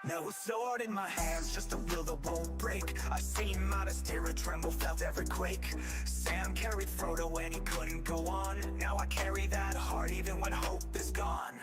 No sword in my hands, just a will that won't break. I've seen Midas terror tremble, felt every quake. Sam carried Frodo when he couldn't go on. Now I carry that heart even when hope is gone.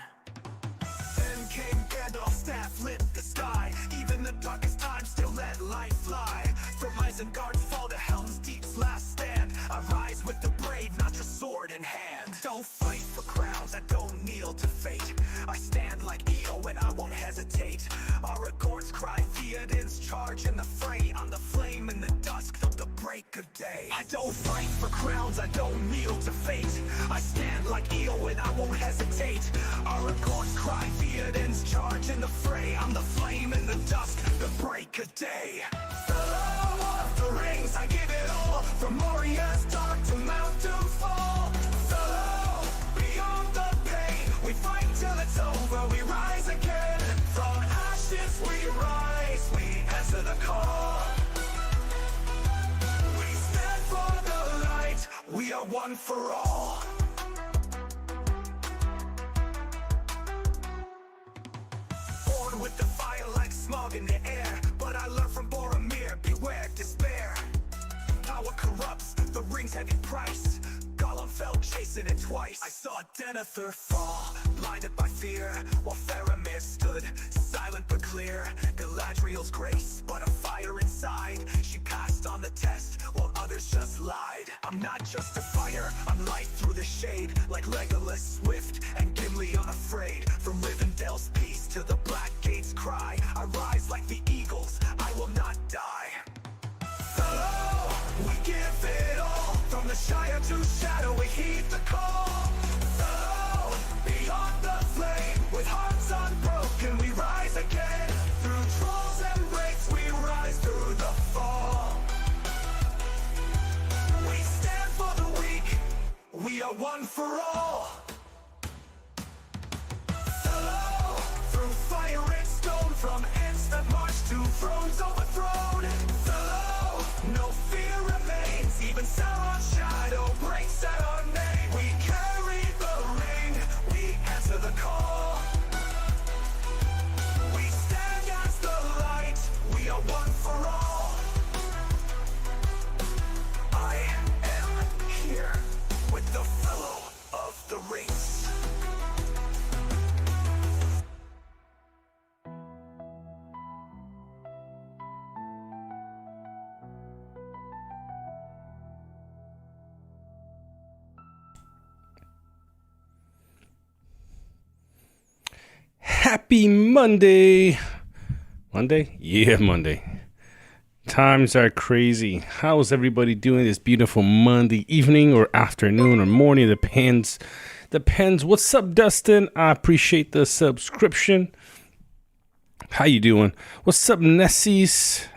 Then came Gandalf's staff, lit the sky. Even the darkest times still let light fly. From Isengard's fall to Helm's Deep's last stand, I rise with the brave, not just sword in hand. Don't fight for crowns, I don't kneel to fate. I stand like Eo and I won't hesitate. Aragorn's cry, Theoden's charge in the fray. I'm the flame in the dusk till the break of day. I don't fight for crowns, I don't kneel to fate. I stand like Eo and I won't hesitate. Aragorn's cry, Theoden's charge in the fray. I'm the flame in the dusk, the break of day. Fellow of the rings, I give it all. From Moria's dark to Mount Doomfall. Fellow, beyond the pain, we fight till it's over, we rise again. From ashes we rise, we answer the call. We stand for the light, we are one for all. Born with the fire like smog in the air, but I learned from Boromir, beware despair. Power corrupts, the ring's heavy price. Gollum fell chasing it twice. I saw Denethor fall, blinded by fear, while Faramir stood, silent but clear. Galadriel's grace, but a fire inside. She passed on the test, while others just lied. I'm not just a fighter, I'm light through the shade. Like Legolas swift, and Gimli unafraid. From Rivendell's peace to the Black Gate's cry, I rise like the eagles, I will not die. Fellow, we give it all. From the Shire to Shadow, we heed the call. Fellow, beyond the flame, with hearts unbroken, we rise again. Through trolls and wraiths, we rise through the fall. We stand for the weak, we are one for all. Fellow, through fire and stone, from ends that march to thrones overthrown. Fellow, no fear remains, even Sauron's shadow breaks at our name. We carry the ring, we answer the call. We stand as the light, we are one for all. I am here with the fellow of the rings. Happy Monday. Monday? Yeah, Monday. Times are crazy. How's everybody doing this beautiful Monday evening or afternoon or morning? Depends. What's up, Dustin? I appreciate the subscription. How you doing? What's up, Nexis?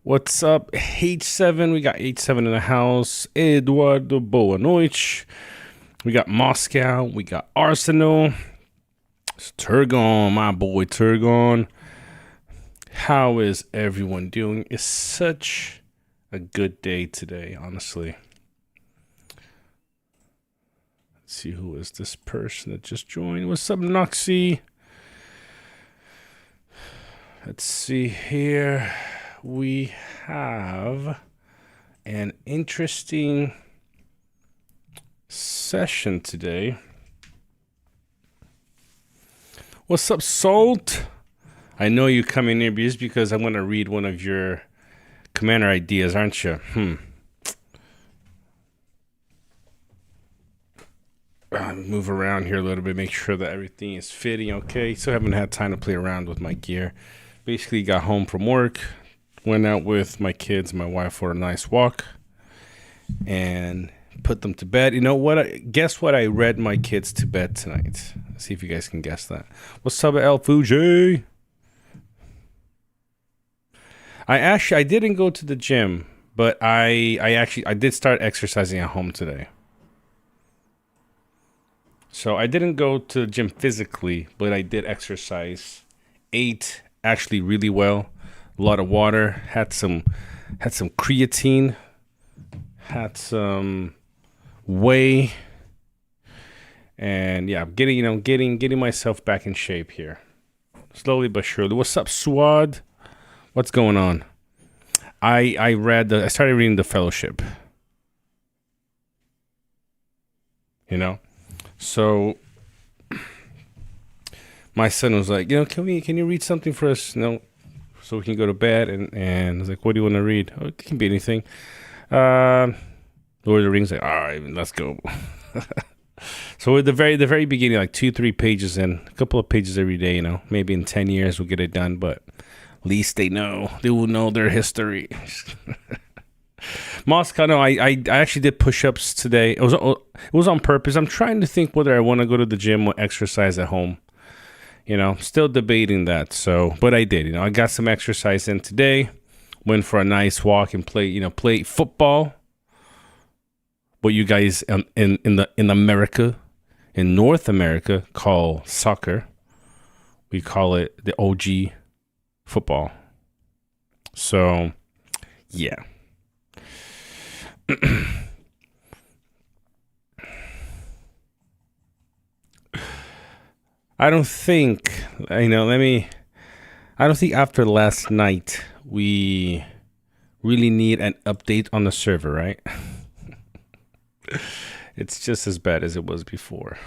What's up, H7? We got H7 in the house. Eduardo Boanoich. We got Moscow. We got Arsenal. It's Turgon, my boy Turgon. How is everyone doing? It's such a good day today, honestly. Let's see, who is this person that just joined? What's up, Noxy? Let's see here. We have an interesting session today. What's up, Salt? I know you coming in just because I'm going to read one of your commander ideas, aren't you? Move around here a little bit, make sure that everything is fitting okay. So I haven't had time to play around with my gear. Basically got home from work, went out with my kids and my wife for a nice walk, and put them to bed. You know what? Guess what? I read my kids to bed tonight. Let's see if you guys can guess that. What's up, El Fuji? I didn't go to the gym, but I did start exercising at home today. So I didn't go to the gym physically, but I did exercise. Ate actually really well. A lot of water. Had some creatine. Had some whey. And yeah, getting myself back in shape here. Slowly but surely. What's up, Swad? What's going on? I started reading The Fellowship. You know? So my son was like, can you read something for us? So we can go to bed. And I was like, what do you want to read? Oh, it can be anything. Lord of the Rings. Like, all right, let's go. So at the very beginning, like 2-3 pages in, a couple of pages every day. Maybe in 10 years we'll get it done, but at least they will know their history. Moscow. No, I actually did push-ups today. It was on purpose. I'm trying to think whether I want to go to the gym or exercise at home. Still debating that. So, but I did. I got some exercise in today. Went for a nice walk and play football. What you guys in America, in North America, call soccer. We call it the OG football. So, yeah. I don't think after last night we really need an update on the server, right? It's just as bad as it was before.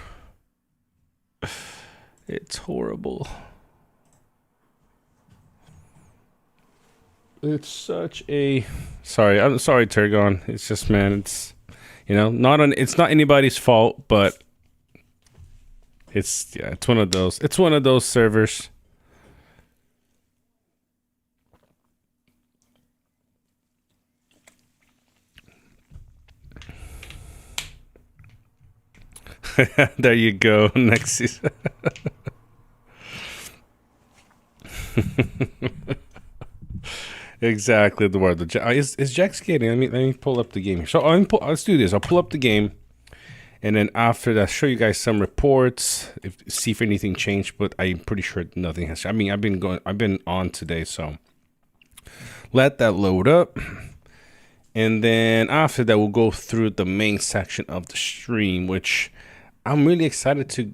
It's horrible. It's such a I'm sorry, Turgon. It's just, man, it's it's not anybody's fault, but it's one of those servers. There you go. Next season. Exactly the word. Is Jack skating? Let me pull up the game here. So let's do this. I'll pull up the game, and then after that, show you guys some reports. See if anything changed. But I'm pretty sure nothing has. I mean, I've been on today, so let that load up, and then after that, we'll go through the main section of the stream, which I'm really excited to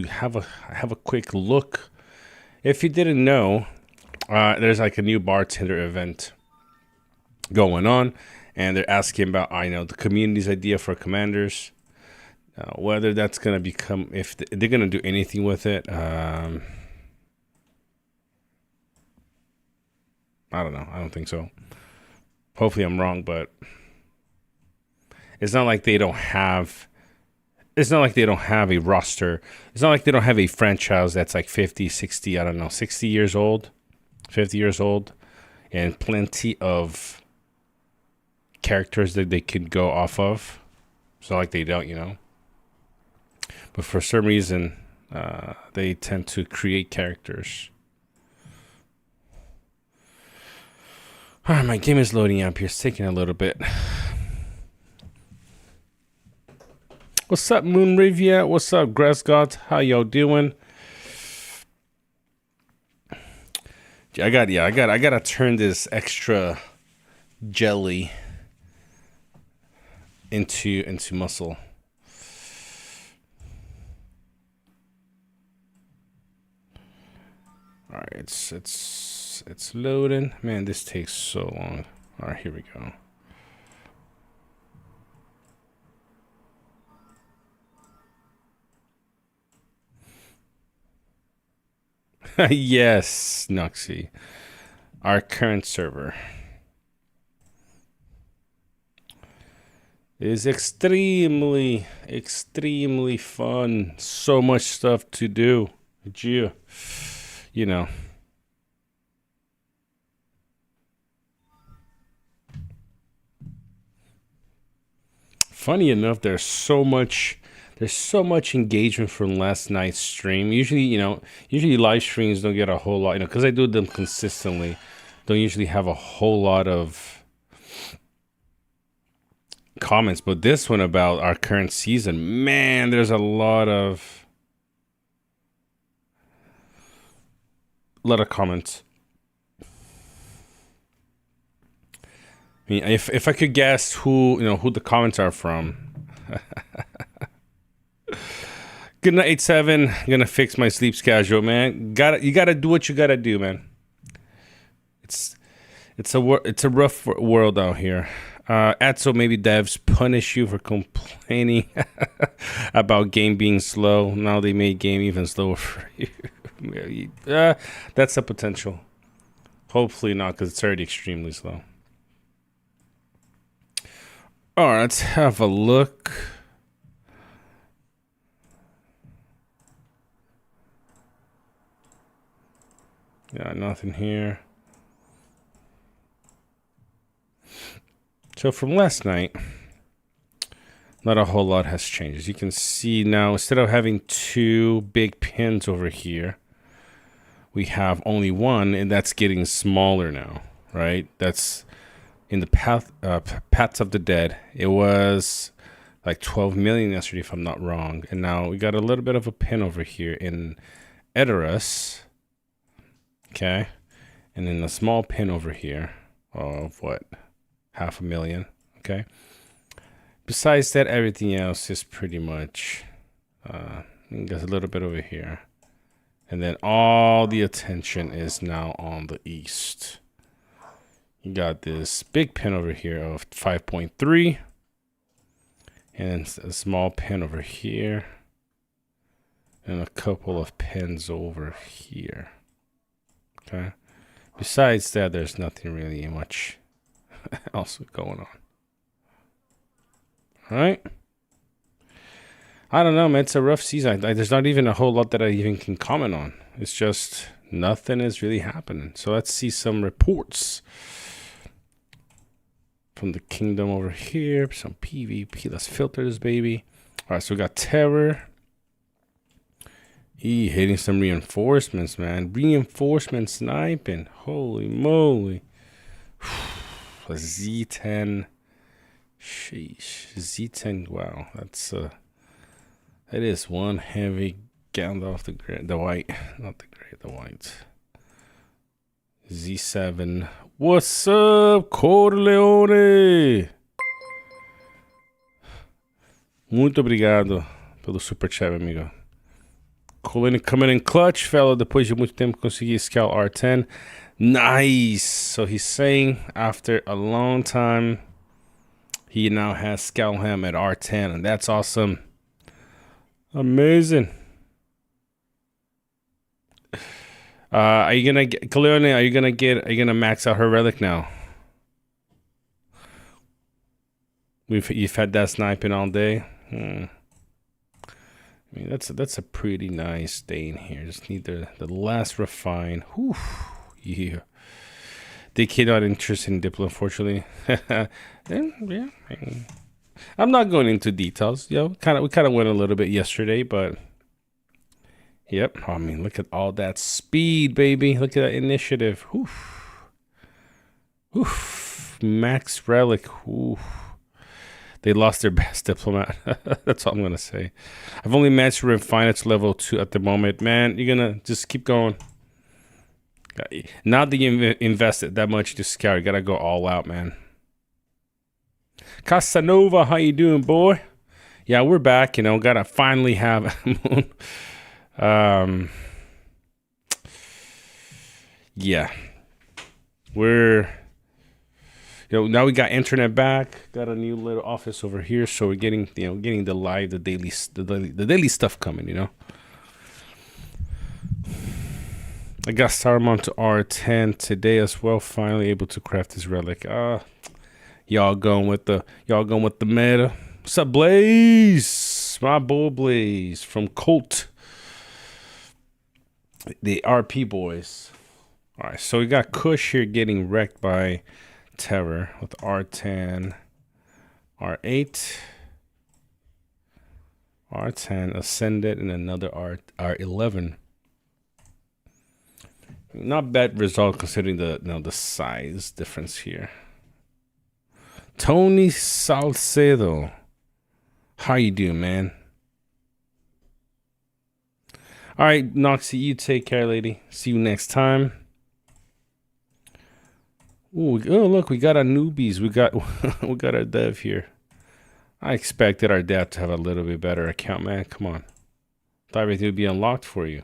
have a quick look. If you didn't know, there's like a new bartender event going on, and they're asking about the community's idea for commanders, whether that's gonna become, if they're gonna do anything with it. I don't know. I don't think so. Hopefully I'm wrong, but it's not like they don't have. It's not like they don't have a roster. It's not like they don't have a franchise that's like 50, 60, I don't know, 60 years old, 50 years old, and plenty of characters that they could go off of. It's not like they don't, But for some reason, they tend to create characters. All right, my game is loading up here. It's taking a little bit. What's up, Moon Rivia? What's up, Grassgod? How y'all doing? I gotta turn this extra jelly into muscle. All right, it's loading. Man, this takes so long. All right, here we go. Yes, Noxy. Our current server is extremely fun. So much stuff to do. Funny enough, there's so much engagement from last night's stream. Usually live streams don't get a whole lot, because I do them consistently. Don't usually have a whole lot of comments, but this one about our current season, man, there's a lot of comments. I mean, if I could guess who the comments are from. Good night, 7. I'm gonna fix my sleep schedule, man. You gotta do what you gotta do, man. It's a rough world out here. So maybe devs punish you for complaining about game being slow. Now they made game even slower for you. That's a potential. Hopefully not, because it's already extremely slow. All right, let's have a look. Yeah, nothing here. So from last night, not a whole lot has changed. As you can see now, instead of having 2 big pins over here, we have only 1, and that's getting smaller now, right? That's in the Paths of the Dead. It was like 12 million yesterday, if I'm not wrong. And now we got a little bit of a pin over here in Edoras. Okay. And then a small pin over here of what? 500,000. Okay. Besides that, everything else is pretty much there's a little bit over here. And then all the attention is now on the east. You got this big pin over here of 5.3. And a small pin over here. And a couple of pins over here. Okay. Besides that, there's nothing really much else going on. All right. I don't know, man. It's a rough season. There's not even a whole lot that I even can comment on. It's just nothing is really happening. So let's see some reports from the kingdom over here. Some PvP. Let's filter this baby. All right, so we got Terror. Hitting some reinforcements, man. Reinforcement sniping. Holy moly. Z10. Sheesh. Z10. Wow. That is one heavy Gandalf the white. Not the gray, the white. Z7. What's up, Corleone? Muito obrigado pelo super chat, amigo. Colin coming in clutch, fellow. Depois de muito tempo consegui scout R10. Nice. So he's saying after a long time, he now has Scalham at R10, and that's awesome. Amazing. Are you gonna get Cleone? Are you gonna max out her relic now? You've had that sniping all day. I mean, that's a pretty nice day in here. Just need the last refine. Whew, yeah. They cannot interest in Diplo, unfortunately. Yeah. I'm not going into details. You know, we kind of went a little bit yesterday, but yep. I mean, look at all that speed, baby. Look at that initiative. Oof. Oof. Max relic. Oof. They lost their best diplomat. That's all I'm gonna say. I've only managed to refine it to level 2 at the moment. Man, you're gonna just keep going. Now that you invested that much to scout, you gotta go all out, man. Casanova, how you doing, boy? Yeah, we're back. You know, gotta finally have Moon. Yeah, we're. You know, now we got internet back. Got a new little office over here, so we're getting the daily stuff coming. You know, I got Saruman to R10 today as well. Finally able to craft this relic. Y'all going with the meta. What's up, Blaze? My boy Blaze from Colt. The RP boys. All right, so we got Kush here getting wrecked by Terror with R10, R8, R10 Ascended, and another R11. Not bad result considering the size difference here. Tony Salcedo, how you doing, man? All right, Noxie, you take care, lady. See you next time. Ooh, oh, look, we got our newbies. We got our dev here. I expected our dev to have a little bit better account, man. Come on. Thought everything would be unlocked for you.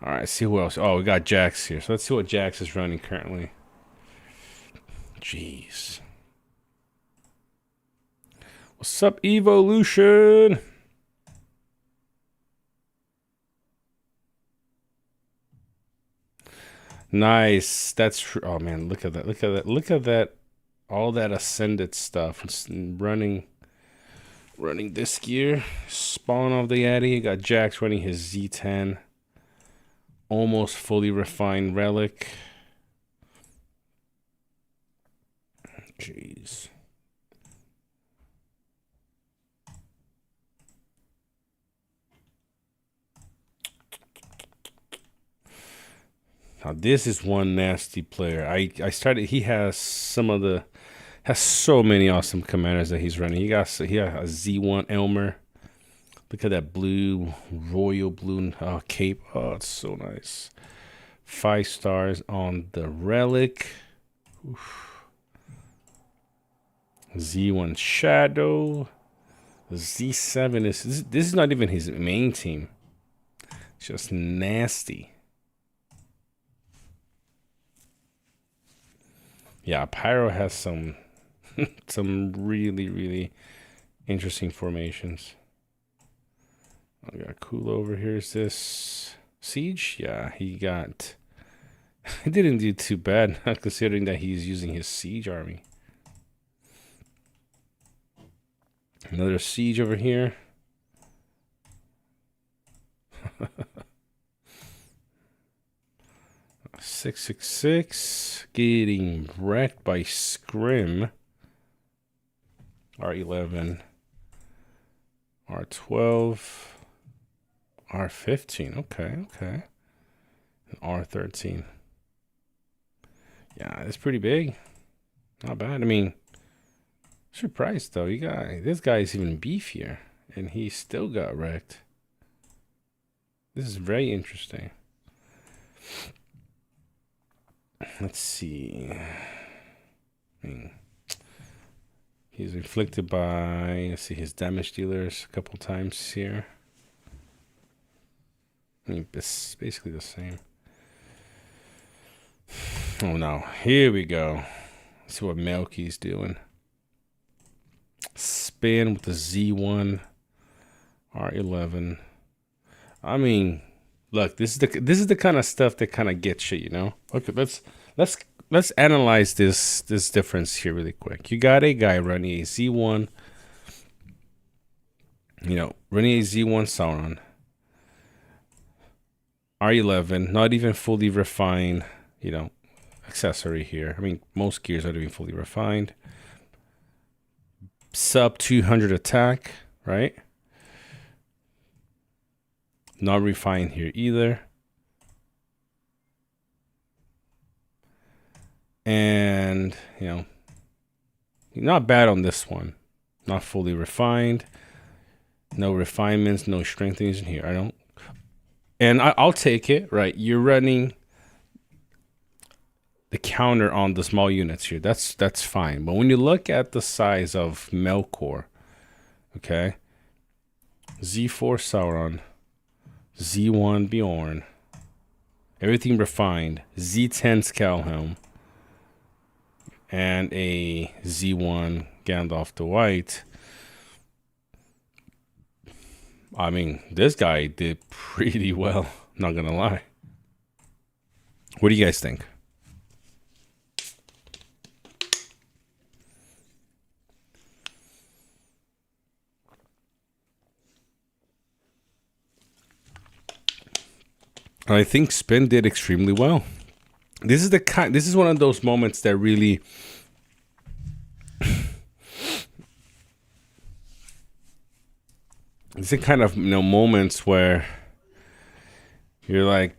All right, see who else. Oh, we got Jax here. So let's see what Jax is running currently. Jeez. What's up, Evolution? Nice. That's true. Oh man, look at that. Look at that. Look at that. All that ascended stuff. It's running this gear. Spawn of the Yeti. You got Jax running his Z10. Almost fully refined Relic. Jeez. Now this is one nasty player. I started. He has so many awesome commanders that he's running. He got a Z1 Elmer. Look at that blue, royal blue cape. Oh, it's so nice. 5 stars on the Relic. Oof. Z1 Shadow. Z7 is this is not even his main team. It's just nasty. Yeah, Pyro has some really interesting formations. I got cool over here. Is this Siege? Yeah, he didn't do too bad considering that he's using his Siege army. Another Siege over here. 666 getting wrecked by Scrim. R11, R12, R15. Okay. And R13. Yeah, it's pretty big. Not bad. I mean, surprised though. This guy is even beefier, and he still got wrecked. This is very interesting. Let's see. He's inflicted by, let's see, his damage dealers a couple times here. It's basically the same. Oh no, here we go. Let's see what Melky's doing. Spin with the Z1 R11. I mean, look, this is the kind of stuff that kind of gets you, you know. Okay, let's analyze this difference here really quick. You got a guy running a Z1, running a Z1 Sauron, R11, not even fully refined, accessory here. I mean, most gears aren't even fully refined. Sub 200 attack, right? Not refined here either. And, not bad on this one. Not fully refined. No refinements, no strengthenings in here. I'll take it, right? You're running the counter on the small units here. That's fine. But when you look at the size of Melkor, okay? Z4 Sauron, Z1 Bjorn, everything refined, Z10 Scalhelm, and a Z1 Gandalf the White. I mean, this guy did pretty well, not gonna lie. What do you guys think? I think Spin did extremely well. This is one of those moments that really it's the kind of moments where you're like,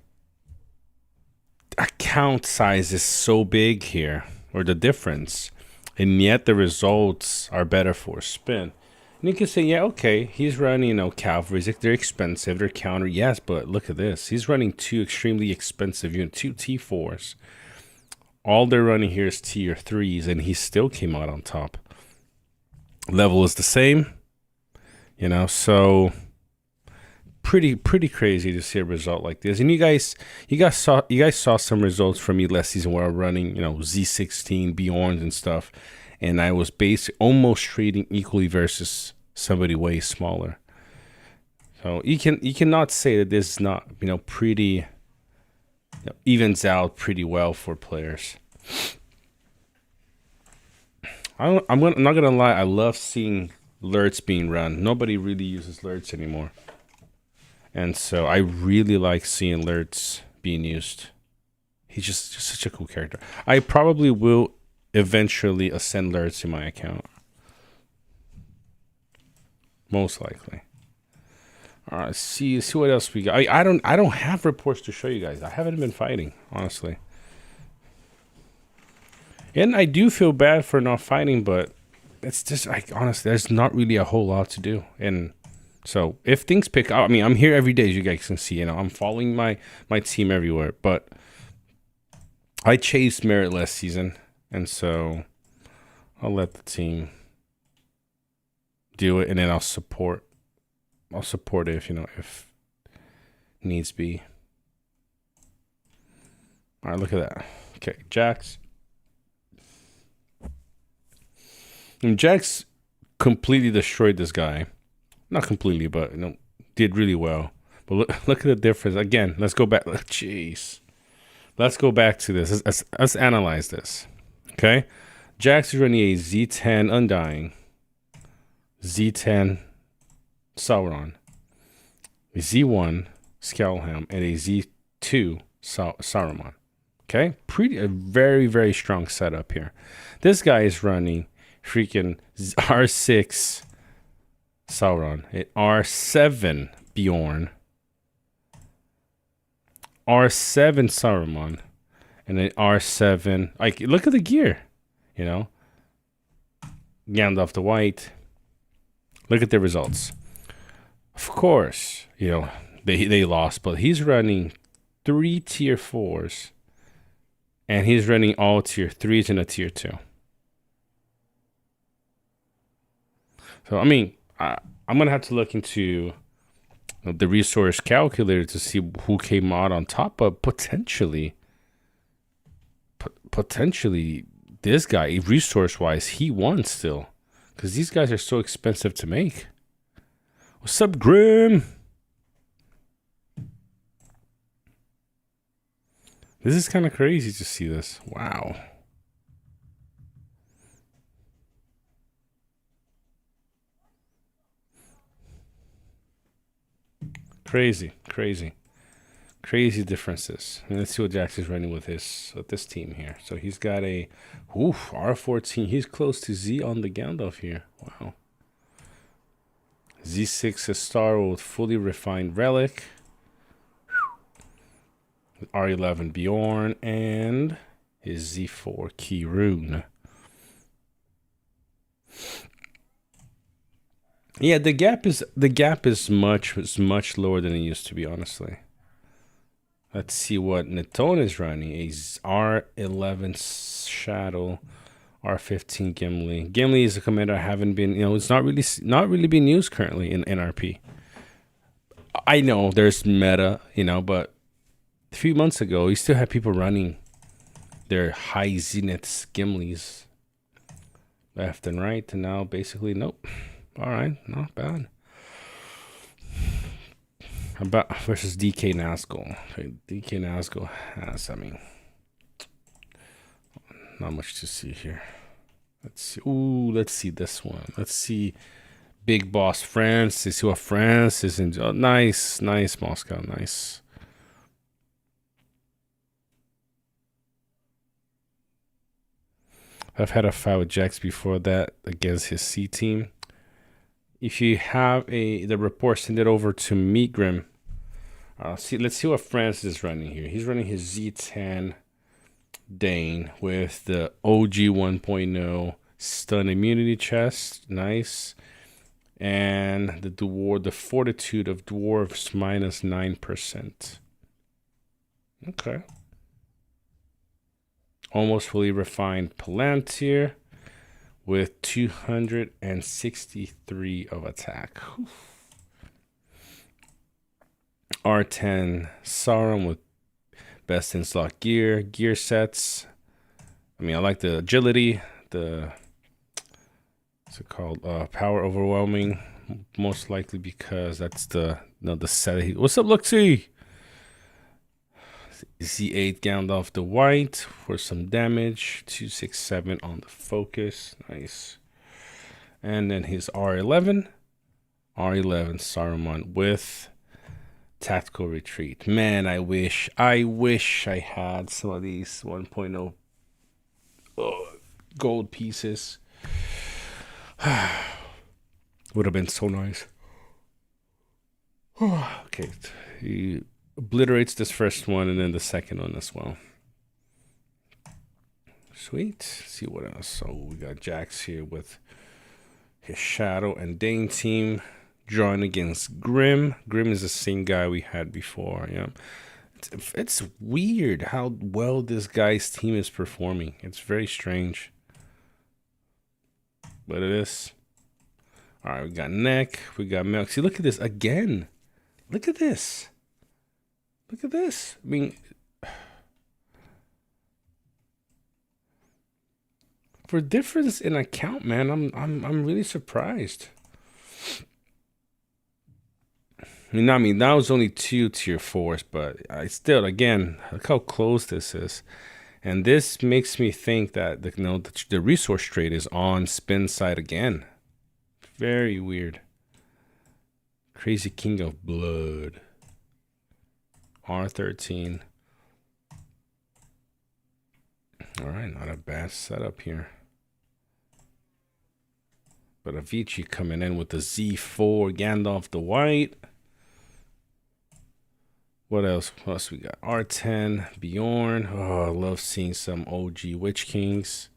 account size is so big here, or the difference, and yet the results are better for Spin. And you can say, yeah, okay, he's running, cavalry. They're expensive, they're counter, yes, but look at this. He's running 2 extremely expensive units, 2 T4s. All they're running here is tier 3s, and he still came out on top. Level is the same, You know, so pretty crazy to see a result like this. And you guys saw some results from me last season where I'm running, you know, Z16 Bjorns and stuff, and I was almost trading equally versus somebody way smaller. So you cannot say that this is not, you know, pretty, you know, evens out pretty well for players. I'm not gonna lie, I love seeing alerts being run. Nobody really uses alerts anymore, and so I really like seeing alerts being used. He's just such a cool character. I probably will eventually ascend alerts in my account, most likely. All right, see what else we got. I don't have reports to show you guys. I haven't been fighting, honestly. And I do feel bad for not fighting, but it's just, like, honestly, there's not really a whole lot to do. And so if things pick up, I mean, I'm here every day, as you guys can see. You know, I'm following my team everywhere. But I chased merit last season, and so I'll let the team do it, and then I'll support it if, you know, if needs be. All right, look at that. Okay, Jax. And Jax completely destroyed this guy. Not completely, but, you know, did really well. But look at the difference. Again, let's go back. Jeez. Let's go back to this. Let's analyze this. Okay? Jax is running a Z10 Undying, Z10 Sauron, a Z1 Scowlhelm, and a Z2 Saruman. Okay? A very, very strong setup here. This guy is running freaking R6 Sauron, an R7 Bjorn, R7 Saruman, and an R7. Like, look at the gear, you know. Gandalf the White. Look at the results. Of course, you know, they lost, but he's running 3 tier 4s, and he's running all tier 3s and a tier 2. So, I mean, I'm going to have to look into the resource calculator to see who came out on top, but potentially this guy, resource-wise, he won still. Because these guys are so expensive to make. What's up, Grim? This is kind of crazy to see this. Wow. Crazy differences. And let's see what Jax is running with this team here. So he's got a R14. He's close to Z on the Gandalf here. Wow. Z6 is Star with fully refined Relic. R11 Bjorn and his Z4 Key Rune. Yeah, the gap is much lower than it used to be, honestly. Let's see what Neton is running. A R11 Shadow, R15 Gimli. Gimli is a commander I haven't been, you know, it's not really being used currently in NRP. I know there's meta, you know, but a few months ago, you still had people running their high Zenith Gimlis left and right, and now basically nope. All right, not bad. About versus DK Nazgul. Okay, DK Nazgul has, I mean, not much to see here. Let's see. Ooh, let's see this one. Let's see Big Boss France. Let's see what France is in. Oh, nice, Moscow, nice. I've had a fight with Jax before that against his C team. If you have the report, send it over to me, Grim. Let's see what France is running here. He's running his Z10 Dane with the OG 1.0 stun immunity chest. Nice. And the fortitude of dwarves minus 9%. Okay. Almost fully refined Palantir with 263 of attack. R10 Sauron with best in slot gear sets. I mean, I like the agility, the what's it called? Power overwhelming, most likely because that's the set. What's up, Luxy? Z8 Gandalf the White for some damage. 267 on the focus. Nice. And then his R11 Saruman with tactical retreat. Man, I wish I had some of these 1.0 gold pieces. Would have been so nice. Okay, he obliterates this first one and then the second one as well. Sweet. Let's see what else. So we got Jax here with his Shadow and Dane team drawing against Grim. Grim is the same guy we had before. Yeah, it's weird how well this guy's team is performing. It's very strange, but it is. All right, we got Neck, we got Milk. See, look at this again. Look at this. Look at this. I mean, for difference in account, man, I'm really surprised. I mean, that was only 2 tier 4s, but I still, again, look how close this is. And this makes me think that the resource trade is on spin side again. Very weird. Crazy King of Blood. R13. All right, not a bad setup here. But Avicii coming in with the Z4 Gandalf the White. What else? What else we got? R10 Bjorn. Oh, I love seeing some OG Witch Kings.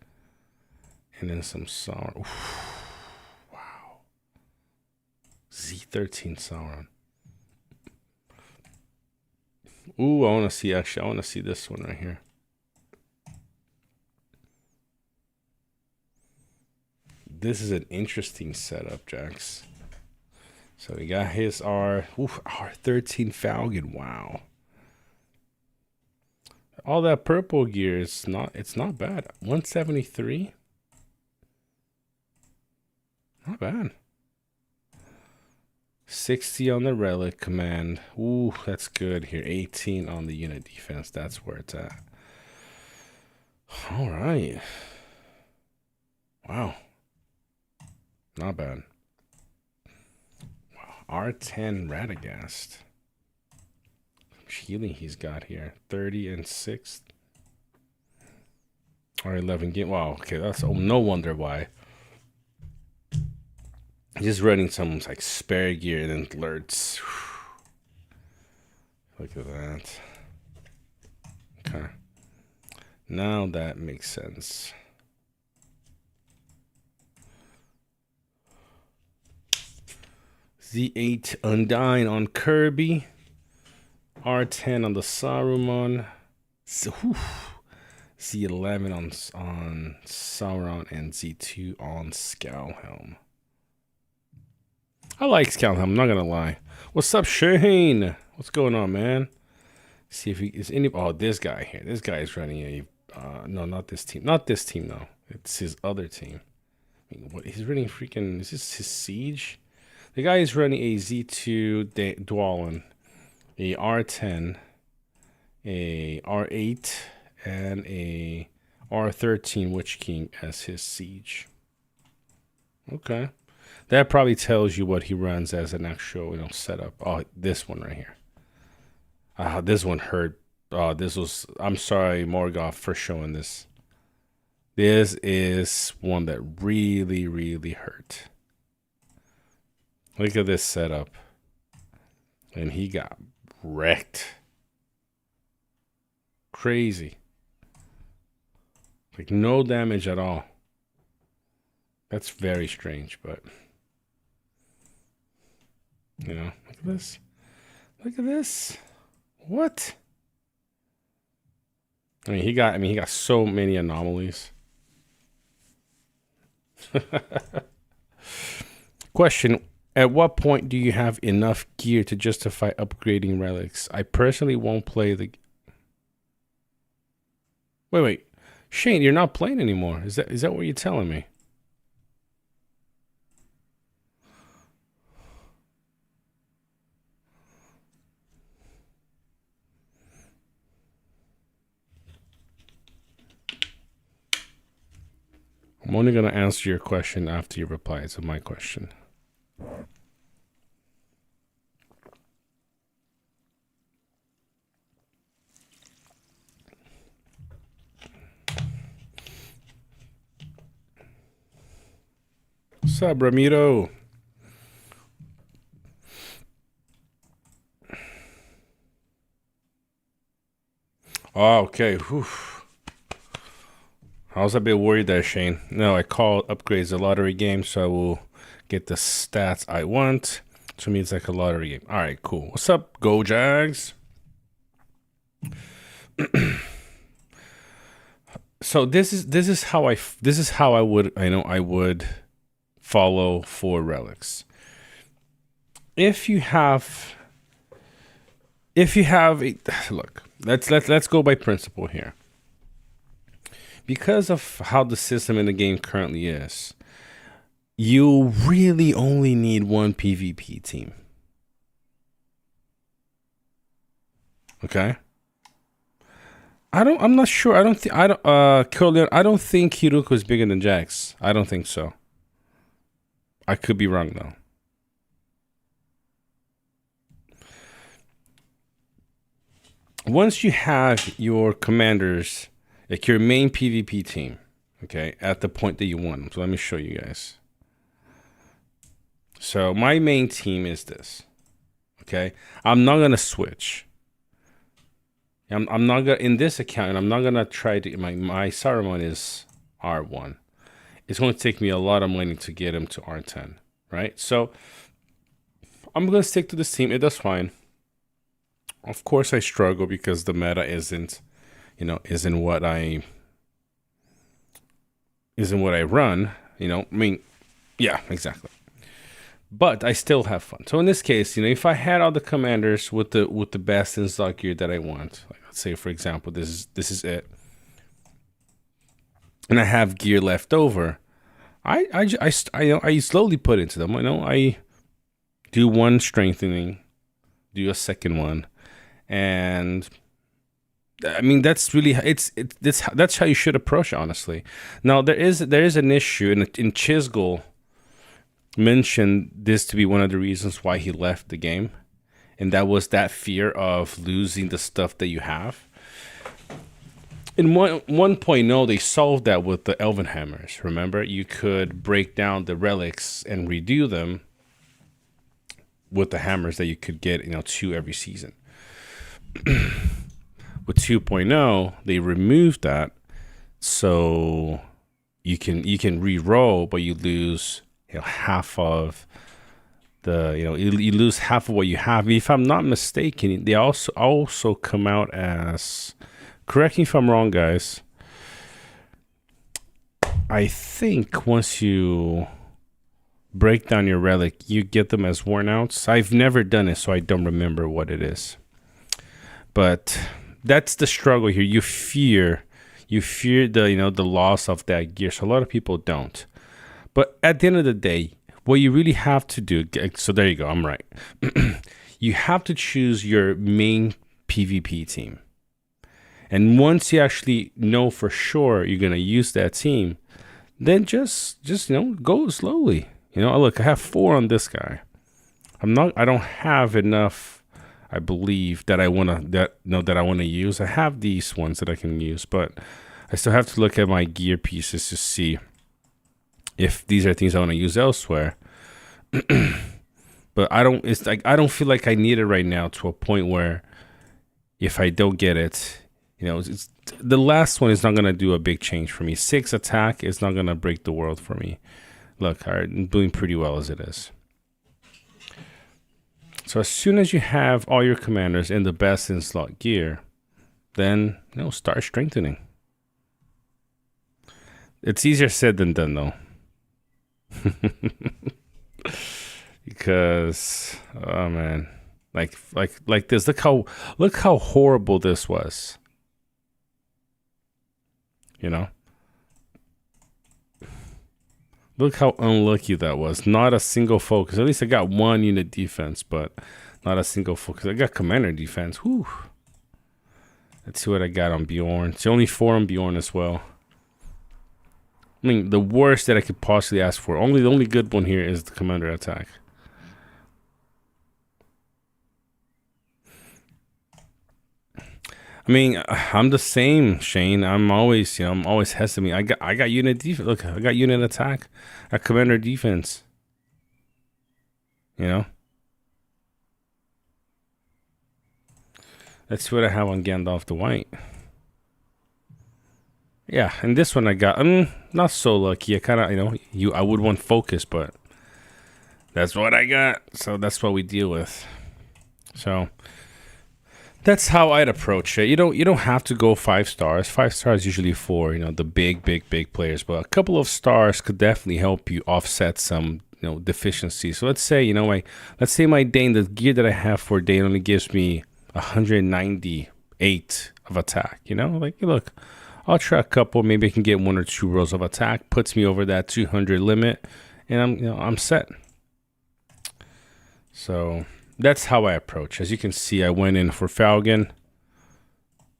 And then some Sauron. Wow. Z13 Sauron. Ooh, I want to see this one right here. This is an interesting setup, Jax. So we got his R13 Falcon. Wow. All that purple gear is it's not bad. 173. Not bad. 60 on the Relic command. Ooh, that's good here. 18 on the unit defense. That's where it's at. All right. Wow. Not bad. Wow. R10 Radagast. Healing he's got here. 30 and 6. R11 game. Wow. Okay, that's no wonder why. Just running some like spare gear and then alerts. Look at that. Okay. Now that makes sense. Z8 Undyne on Kirby. R10 on the Saruman. Z11 on Sauron and Z2 on Scowhelm. I like Scowhelm, I'm not gonna lie. What's up, Shane? What's going on, man? See if he is any. Oh, this guy here. This guy is running a. No, not this team. Not this team, though. It's his other team. I mean, what he's running freaking. Is this his Siege? The guy is running a Z2 Dwalin, a R10, a R8, and a R13 Witch King as his Siege. Okay. That probably tells you what he runs as an actual, setup. Oh, this one right here. This one hurt. This was. I'm sorry, Morgoth, for showing this. This is one that really, really hurt. Look at this setup. And he got wrecked. Crazy. Like no damage at all. That's very strange, but look at this. Look at this. What? He got so many anomalies. Question. At what point do you have enough gear to justify upgrading relics? I personally won't play the... Wait. Shane, you're not playing anymore. Is that what you're telling me? I'm only going to answer your question after you reply to my question. What's up, Ramiro? Oh, okay. Whew. I was a bit worried there, Shane. No, I call upgrades a lottery game, so I will get the stats I want. To me, it's like a lottery game. All right, cool. What's up, Go Jags? So this is how I would follow for relics. If you have look, let's go by principle here. Because of how the system in the game currently is, you really only need one PvP team. Okay? I'm not sure. I don't think Hiruko is bigger than Jax. I don't think so. I could be wrong though. Once you have your commanders, like your main PvP team, okay, at the point that you want them. So let me show you guys. So my main team is this. Okay, I'm not gonna switch. I'm not gonna in this account. I'm not gonna try to. My Saruman is R1. It's going to take me a lot of money to get him to R10, right? So I'm gonna stick to this team. It does fine. Of course, I struggle because the meta isn't what I run. I mean, yeah, exactly. But I still have fun. So in this case, if I had all the commanders with the best in stock gear that I want, like let's say for example, this is it, and I have gear left over, I slowly put into them. I do one strengthening, do a second one, and I mean that's really that's how you should approach it, honestly. Now there is an issue in Chisgul mentioned this to be one of the reasons why he left the game, and that was that fear of losing the stuff that you have. In 1.0 they solved that with the Elven Hammers. Remember, you could break down the relics and redo them with the hammers that you could get 2 every season. With 2.0 they removed that, so you can re-roll, but you lose half of the you lose half of what you have. If I'm not mistaken, they also come out as, correct me if I'm wrong, guys, I think once you break down your relic, you get them as worn outs. I've never done it, so I don't remember what it is. But that's the struggle here. You fear the loss of that gear. So a lot of people don't. But at the end of the day, what you really have to do, so there you go, I'm right. You have to choose your main PvP team. And once you actually know for sure you're going to use that team, then just go slowly. Look, I have 4 on this guy. I don't have enough, I believe, that I want to use. I have these ones that I can use, but I still have to look at my gear pieces to see if these are things I want to use elsewhere. But I don't feel like I need it right now, to a point where if I don't get it, the last one is not going to do a big change for me. 6 attack is not going to break the world for me. Look, I'm doing pretty well as it is. So as soon as you have all your commanders in the best in slot gear, then start strengthening. It's easier said than done, though. Because oh man, like this. Look how horrible this was. You know. Look how unlucky that was. Not a single focus. At least I got one unit defense, but not a single focus. I got commander defense. Whew. Let's see what I got on Bjorn. It's only 4 on Bjorn as well. I mean, the worst that I could possibly ask for. The only good one here is the commander attack. I mean, I'm the same, Shane. I'm always hesitant. I got unit defense. Look, I got unit attack. I got commander defense. You know. Let's see what I have on Gandalf the White. Yeah, and this one I got. I'm not so lucky. I kind of, I would want focus, but that's what I got. So that's what we deal with. So that's how I'd approach it. You don't have to go 5 stars. 5 stars usually for the big players, but a couple of stars could definitely help you offset some deficiencies. So let's say let's say my Dane, the gear that I have for Dane only gives me 198 of attack. Look, I'll try a couple. Maybe I can get 1 or 2 rolls of attack. Puts me over that 200 limit, and I'm set. So that's how I approach. As you can see, I went in for Falcon.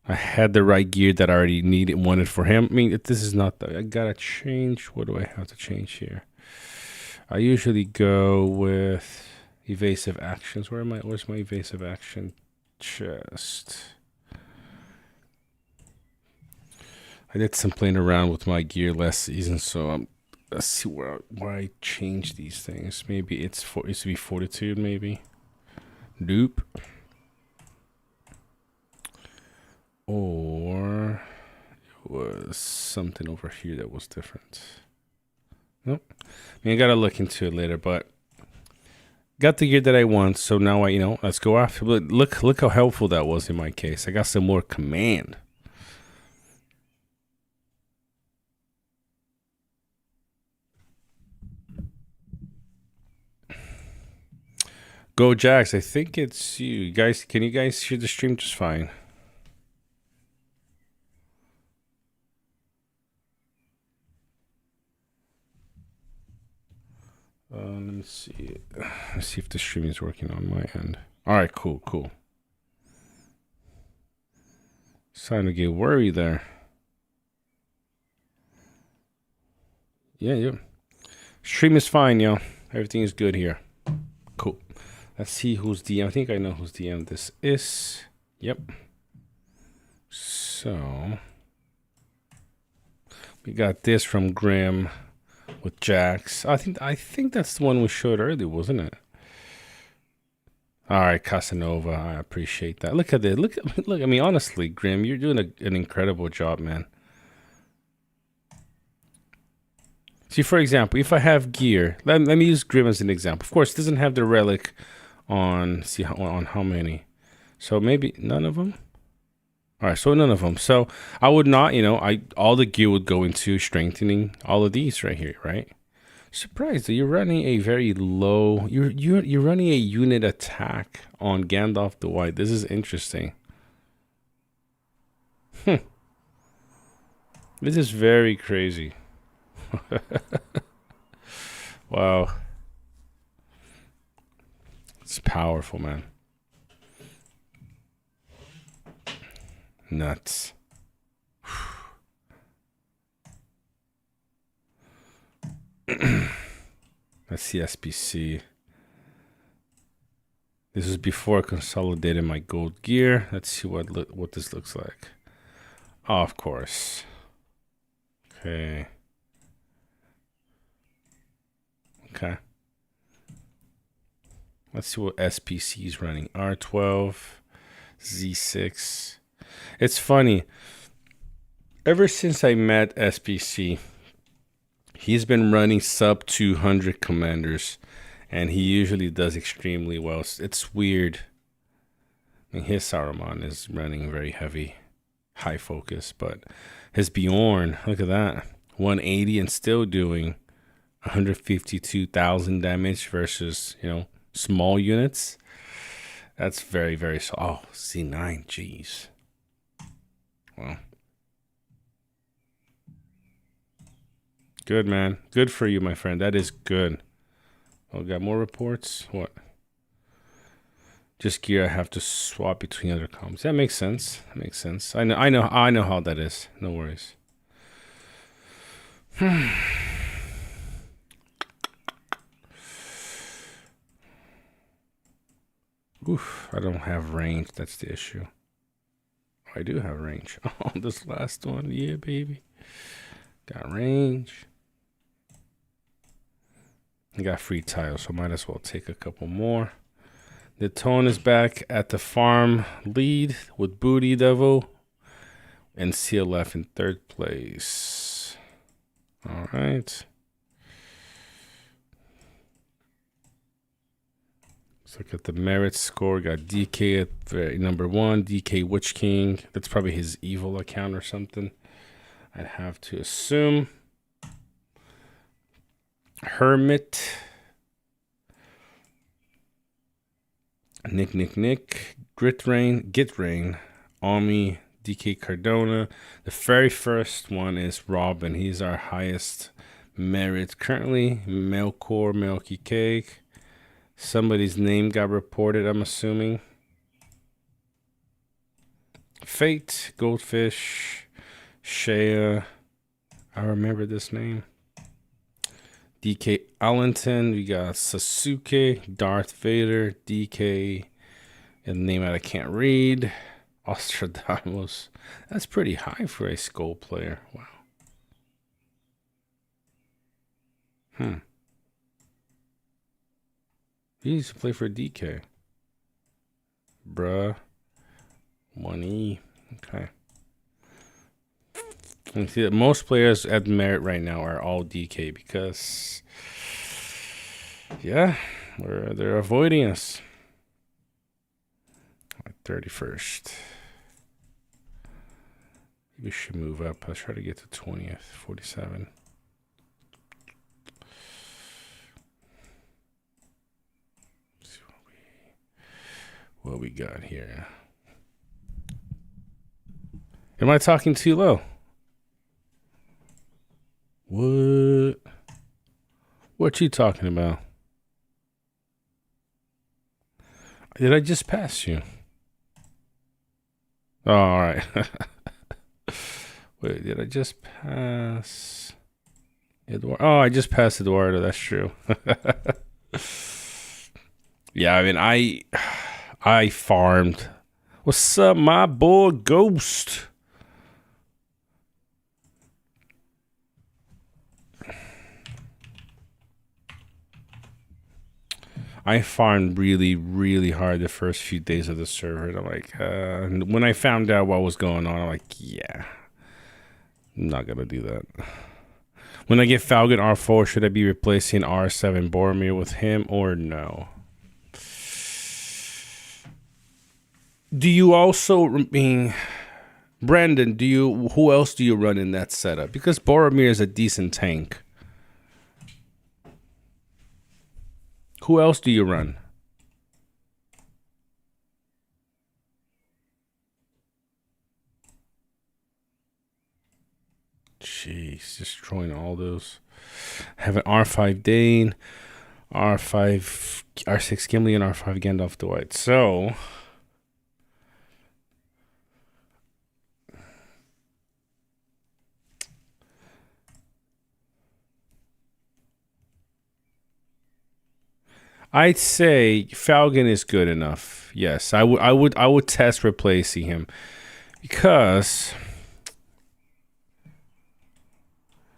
I had the right gear that I already wanted for him. I mean, this is not I gotta change. What do I have to change here? I usually go with evasive actions. Where's my evasive action chest? I did some playing around with my gear last season, so let's see where I change these things. Maybe it used to be fortitude, maybe. Nope. Or it was something over here that was different. Nope. I mean, I gotta look into it later, but got the gear that I want, so now let's go after. But look how helpful that was in my case. I got some more command. Go Jax, I think it's you guys. Can you guys hear the stream just fine? Let me see. Let's see if the stream is working on my end. All right, cool. Starting to get worried there. Yeah. Stream is fine, yo. Everything is good here. Cool. Let's see who's DM. I think I know who's DM this is. Yep. So we got this from Grim with Jax. I think that's the one we showed earlier, wasn't it? All right, Casanova. I appreciate that. Look at it. Look. I mean, honestly, Grim, you're doing an incredible job, man. See, for example, if I have gear, let me use Grim as an example. Of course, it doesn't have the relic on. See on how many? So maybe none of them. All right, so none of them. So I would not, all the gear would go into strengthening all of these right here, right? Surprised that you're running a very low. You're running a unit attack on Gandalf the White. This is interesting. This is very crazy. Wow. It's powerful, man. Nuts. Let's see SPC. This is before I consolidated my gold gear. Let's see what this looks like. Oh, of course. Okay. Let's see what SPC is running. R12, Z6. It's funny. Ever since I met SPC, he's been running sub 200 commanders, and he usually does extremely well. It's weird. I mean, his Saruman is running very heavy, high focus, but his Bjorn, look at that, 180 and still doing 152,000 damage versus, small units. That's very, very so. Oh, C9, jeez. Well, good, man. Good for you, my friend. That is good. Oh, got more reports? What? Just gear I have to swap between other comms. That makes sense. That makes sense. I know how that is. No worries. Oof, I don't have range. That's the issue. I do have range. Oh, this last one. Yeah, baby. Got range. I got free tiles, so might as well take a couple more. The Tone is back at the farm lead with Booty Devil and CLF in third place. All right. Let's look at the merit score. Got DK at number 1, DK Witch King. That's probably his evil account or something, I'd have to assume. Hermit. Nick. Git Rain. Army. DK Cardona. The very first one is Robin. He's our highest merit currently. Melkor, Milky Cake. Somebody's name got reported, I'm assuming. Fate, Goldfish, Shea. I remember this name. DK Allenton. We got Sasuke, Darth Vader, DK, and the name I can't read. Ostradamus. That's pretty high for a Skull player. Wow. He needs to play for DK. Bruh. 1E. Okay. And see that most players at merit right now are all DK because, yeah, they're avoiding us. 31st. We should move up. Let's try to get to 20th. 47. Let's see what we got here. Am I talking too low? What you talking about? Did I just pass you? Oh, all right. Wait, did I just pass Eduardo? Oh, I just passed Eduardo. That's true. Yeah, I mean, I farmed. What's up, my boy Ghost? I farmed really, really hard the first few days of the server. And I'm like, when I found out what was going on, I'm like, yeah, I'm not gonna do that. When I get Falcon R4, should I be replacing R7 Boromir with him or no? Do you also, Brandon, who else do you run in that setup? Because Boromir is a decent tank. Who else do you run? Jeez, destroying all those. I have an R5 Dane, R6 Gimli, and R5 Gandalf the White. So I'd say Falcon is good enough. Yes, I would test replacing him because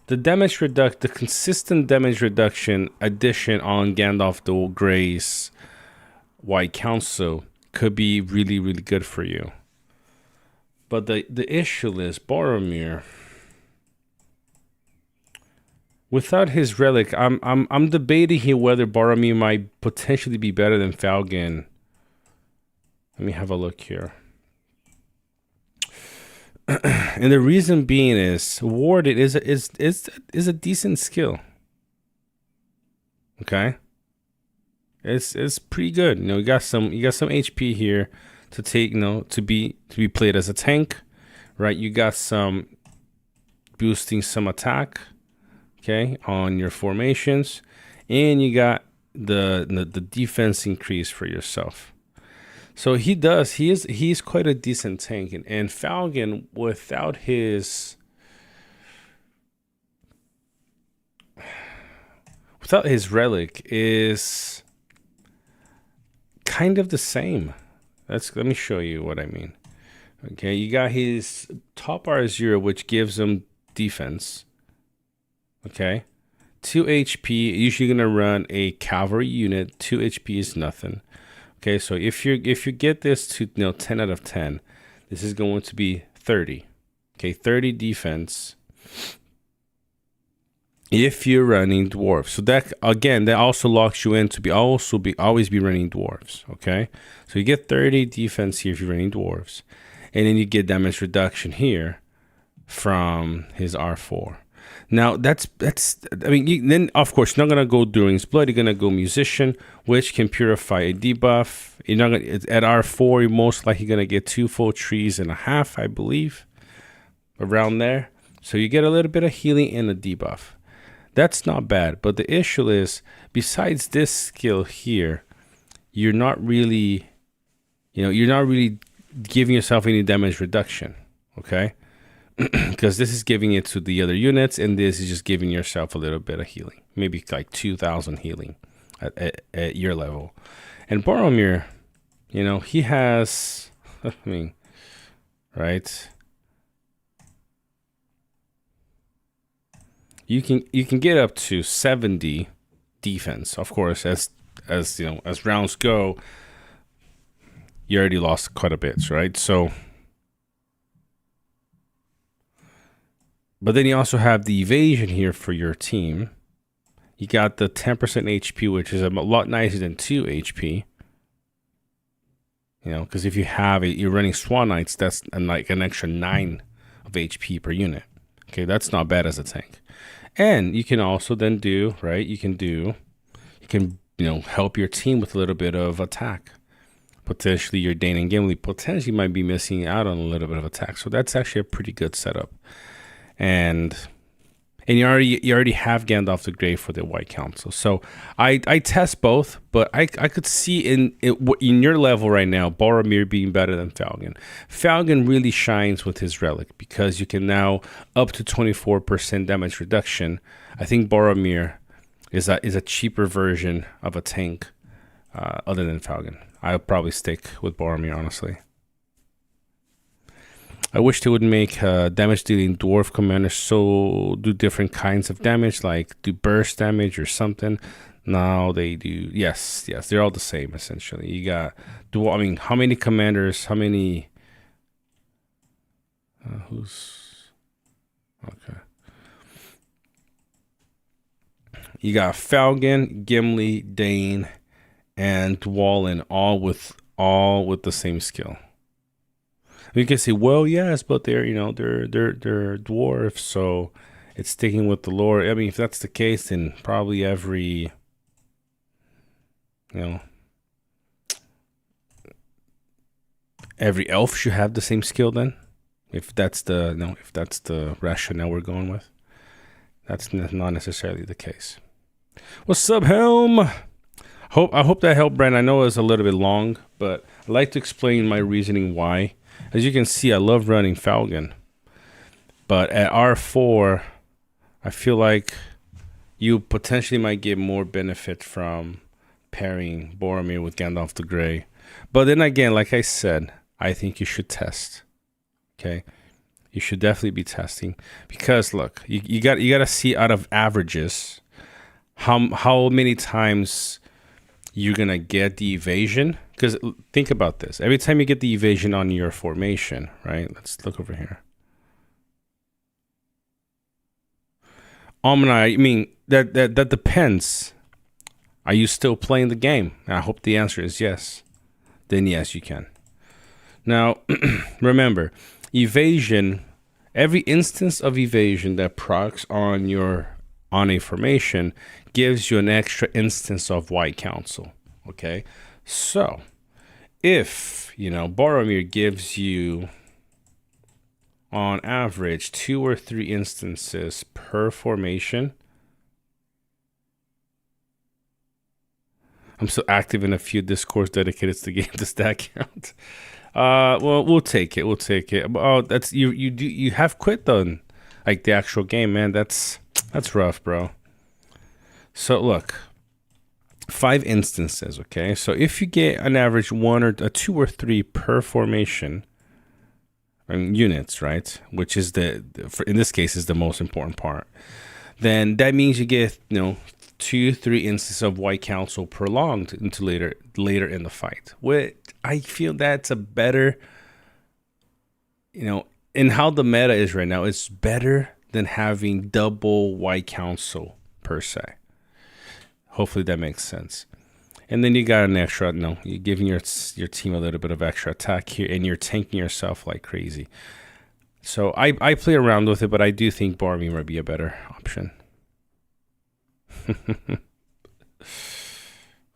the consistent damage reduction addition on Gandalf the Grey's White Council could be really, really good for you. But the issue is Boromir. Without his relic, I'm debating here whether Boromir might potentially be better than Falcon. Let me have a look here. And the reason being is Warded is a decent skill. Okay, it's pretty good. You know, you got some HP here to take, you know, to be played as a tank, right? You got some boosting some attack, okay, on your formations, and you got the defense increase for yourself. So he's quite a decent tank, and Falcon without his relic is kind of the same. Let me show you what I mean. Okay, you got his top R0, which gives him defense. Okay, 2 HP. Usually gonna run a cavalry unit. 2 HP is nothing. Okay, so if you get this to 10 out of 10, this is going to be 30. Okay, 30 defense. If you're running dwarves, so that again, that also locks you in to always be running dwarves. Okay, so you get 30 defense here if you're running dwarves, and then you get damage reduction here from his R4. Now that's I mean, then of course you're not gonna go During's Blood. You're gonna go Musician, which can purify a debuff. You're not gonna at R4. You're most likely gonna get 2 full trees and a half, I believe, around there. So you get a little bit of healing and a debuff. That's not bad, but the issue is, besides this skill here, you're not really giving yourself any damage reduction, okay? Because this is giving it to the other units, and this is just giving yourself a little bit of healing, maybe like 2,000 healing at your level. And Boromir, you know, he has, I mean, right? You can get up to 70 defense. Of course, as you know, as rounds go, you already lost quite a bit, right? So, but then you also have the evasion here for your team. You got the 10% HP, which is a lot nicer than 2 HP. You know, because if you're running Swan Knights, that's like an extra 9 of HP per unit. Okay, that's not bad as a tank. And you can also then do, right? You can help your team with a little bit of attack. Potentially your Dane and Gimli potentially might be missing out on a little bit of attack. So that's actually a pretty good setup. And you already have Gandalf the Grey for the White Council. So I test both, but I could see in your level right now, Boromir being better than Falcon. Falcon really shines with his Relic because you can now up to 24% damage reduction. I think Boromir is a cheaper version of a tank other than Falcon. I'll probably stick with Boromir, honestly. I wish they would make damage dealing dwarf commanders do different kinds of damage, like do burst damage or something. Now they do. Yes, they're all the same essentially. You got I mean, how many commanders? How many? Who's okay? You got Falcon, Gimli, Dane, and Dwalin, all with the same skill. You can say, well, yes, but they're dwarves, so it's sticking with the lore. I mean, if that's the case, then probably every elf should have the same skill then. If that's the rationale we're going with, that's not necessarily the case. What's up, Helm? I hope that helped, Brent. I know it was a little bit long, but I'd like to explain my reasoning why. As you can see, I love running Falcon, but at R4, I feel like you potentially might get more benefit from pairing Boromir with Gandalf the Grey. But then again, like I said, I think you should test. Okay, you should definitely be testing because look, you got to see out of averages how many times you're gonna get the evasion. Because think about this. Every time you get the evasion on your formation, right? Let's look over here. I mean, that depends. Are you still playing the game? I hope the answer is yes. Then yes, you can. Now, remember, evasion, every instance of evasion that procs on a formation gives you an extra instance of White Council. Okay, so if Boromir gives you on average 2 or 3 instances per formation. I'm so active in a few discourse dedicated to the game to stat count. Well, we'll take it. We'll take it. Oh, that's you have quit though, like the actual game, man. That's rough, bro. So look, 5 instances. Okay, so if you get an average 1 or 2 or 3 per formation, units, right? Which is in this case is the most important part. Then that means you get 2-3 instances of White Council prolonged into later in the fight. Which I feel that's a better, in how the meta is right now, it's better than having double White Council per se. Hopefully that makes sense. And then you got an extra, you're giving your team a little bit of extra attack here, and you're tanking yourself like crazy. So I play around with it, but I do think Boromir might be a better option.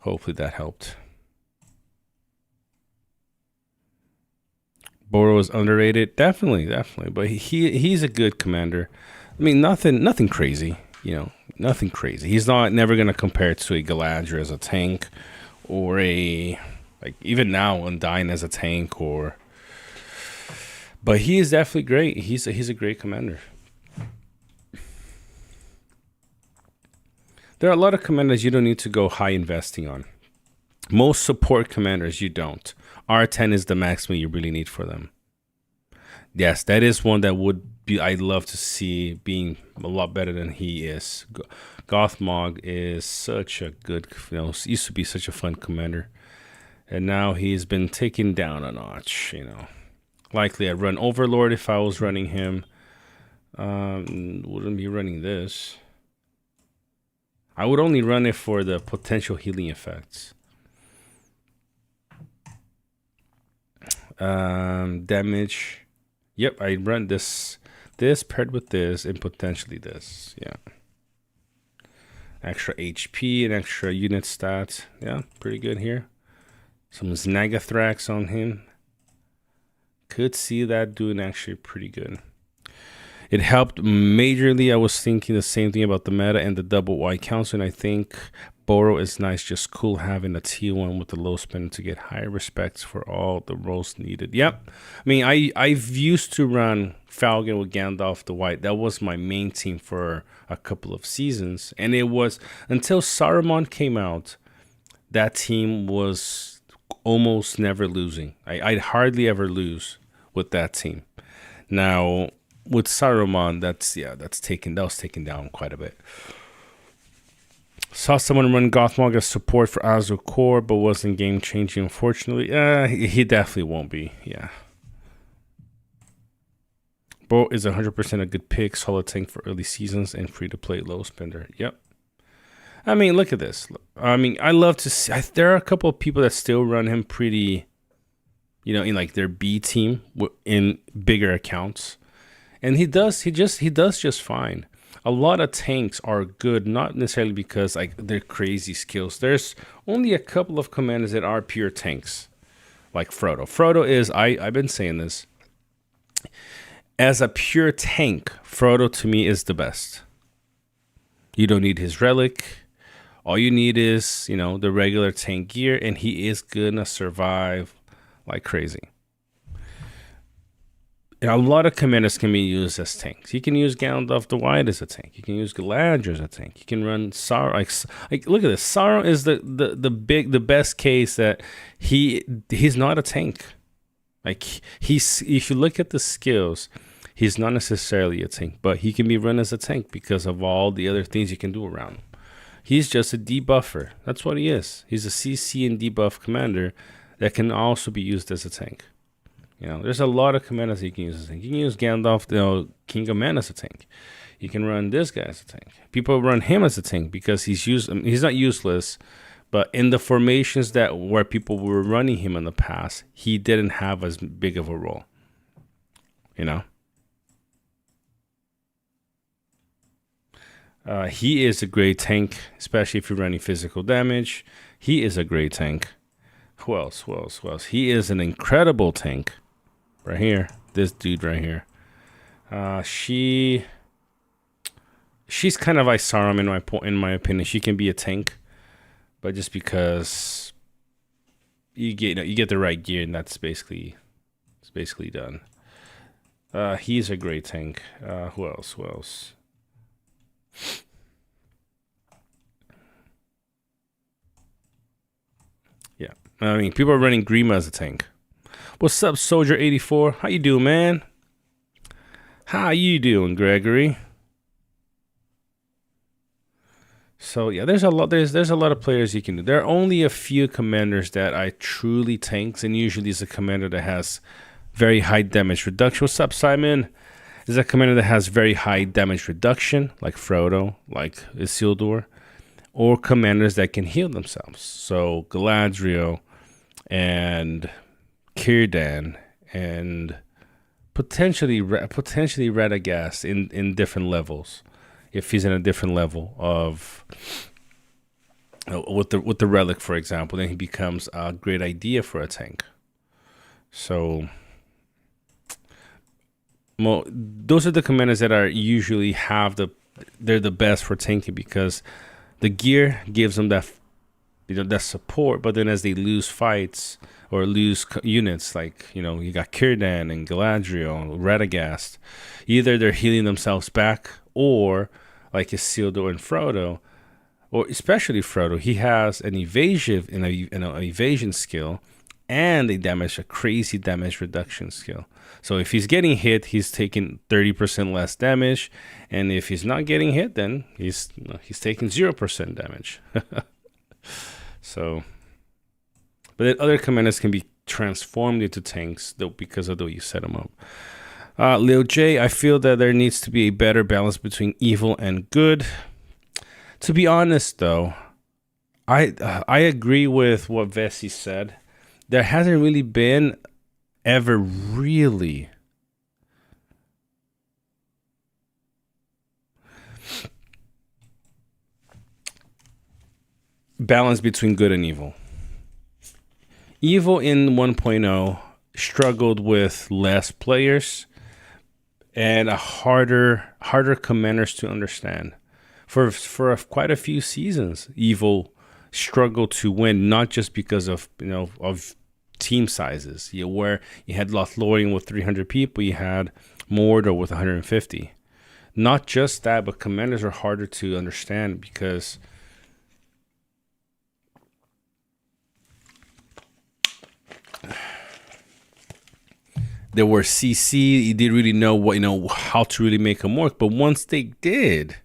Hopefully that helped. Boro is underrated, definitely, but he's a good commander. I mean, nothing crazy, nothing crazy. He's never gonna compare to a Galadriel as a tank, or even now Undyne as a tank, but he is definitely great. He's a great commander. There are a lot of commanders you don't need to go high investing on. Most support commanders you don't. R10 is the maximum you really need for them. Yes, that is one that would be I'd love to see being a lot better than he is. Gothmog is such a good, used to be such a fun commander, and now he's been taken down a notch. Likely I'd run Overlord if I was running him. Wouldn't be running this. I would only run it for the potential healing effects. Damage. Yep, I run this paired with this and potentially this. Yeah. Extra HP and extra unit stats. Yeah, pretty good here. Some Snagathrax on him. Could see that doing actually pretty good. It helped majorly. I was thinking the same thing about the meta and the double White Council, and I think Boro is nice, just cool having a T1 with the low spin to get higher respects for all the roles needed. Yep. I mean, I've used to run Falcon with Gandalf the White. That was my main team for a couple of seasons, and it was until Saruman came out, that team was almost never losing. I'd hardly ever lose with that team. Now, with Saruman, that was taken down quite a bit. Saw someone run Gothmog as support for Azure Core, but wasn't game changing, unfortunately. He definitely won't be. Yeah. Bo is 100% a good pick, solid tank for early seasons, and free to play low spender. Yep. I mean, look at this. I mean, I love to see. There are a couple of people that still run him pretty, in like their B team in bigger accounts. And he does just fine. A lot of tanks are good, not necessarily because they're crazy skills. There's only a couple of commanders that are pure tanks, like Frodo. Frodo is, I've been saying this, as a pure tank, Frodo to me is the best. You don't need his relic. All you need is, the regular tank gear, and he is gonna survive like crazy. And a lot of commanders can be used as tanks. You can use Gandalf the White as a tank. You can use Galadriel as a tank. You can run Sauron. Like look at this. Sauron is the best case that he's not a tank. Like if you look at the skills, he's not necessarily a tank, but he can be run as a tank because of all the other things you can do around him. He's just a debuffer. That's what he is. He's a CC and debuff commander that can also be used as a tank. There's a lot of commanders you can use as a tank. You can use Gandalf, King of Man as a tank. You can run this guy as a tank. People run him as a tank because he's not useless, but in the formations where people were running him in the past, he didn't have as big of a role. He is a great tank, especially if you're running physical damage. He is a great tank. Who else? Who else? Who else? He is an incredible tank. Right here. This dude right here. She's kind of like Sarum in my opinion. She can be a tank, but just because you get the right gear, and it's basically done. He's a great tank. Who else? Who else? Yeah, I mean, people are running Grima as a tank. What's up, Soldier 84? How you doing, man? How you doing, Gregory? So yeah, there's a lot of players you can do. There are only a few commanders that I truly tanks, and usually it's a commander that has very high damage reduction. What's up, Simon? Is a commander that has very high damage reduction, like Frodo, like Isildur, or commanders that can heal themselves. So Galadriel and Círdan and potentially Radagast in different levels. If he's in a different level of with the Relic, for example, then he becomes a great idea for a tank. So those are the commanders that are usually they're the best for tanking, because the gear gives them that that support. But then as they lose fights or lose units, like you got Círdan and Galadriel and Radagast, either they're healing themselves back, or like Isildur and Frodo, or especially Frodo, he has an evasion skill and a crazy damage reduction skill. So if he's getting hit, he's taking 30% less damage, and if he's not getting hit, then he's taking 0% damage. So, but then other commanders can be transformed into tanks though, because of the way you set them up. Lil J, I feel that there needs to be a better balance between evil and good. To be honest, though, I agree with what Vessi said. There hasn't really been ever really balance between good and evil. Evil in 1.0 struggled with less players and a harder commanders to understand. For quite a few seasons, evil struggled to win, not just because of team sizes. Where you had Lothlorien with 300 people, you had Mordor with 150. Not just that, but commanders are harder to understand because there were CC. You didn't really know how to really make them work. But once they did,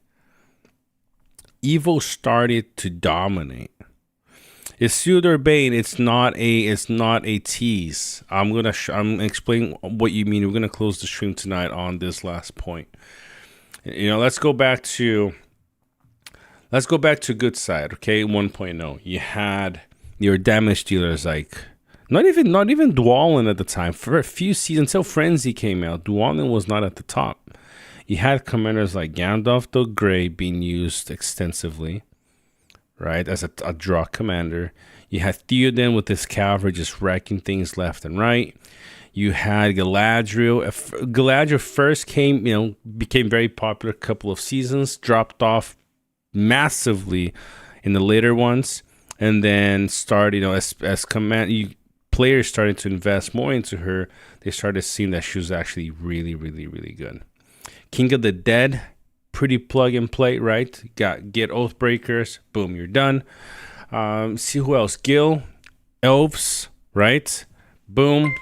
evil started to dominate. Isildur Bane, it's not a tease. I'm explaining what you mean. We're gonna close the stream tonight on this last point. Let's go back to good side, okay? 1.0. You had your damage dealers like not even Dwalin at the time. For a few seasons until Frenzy came out, Dwalin was not at the top. You had commanders like Gandalf the Grey being used extensively, right, as a draw commander. You had Theoden with his cavalry just wrecking things left and right. You had Galadriel. Galadriel first became very popular a couple of seasons, dropped off massively in the later ones, and then started, as players started to invest more into her, they started seeing that she was actually really, really, really good. King of the Dead, pretty plug and play, right? Get Oathbreakers, boom, you're done. See who else? Gil, Elves, right? Boom,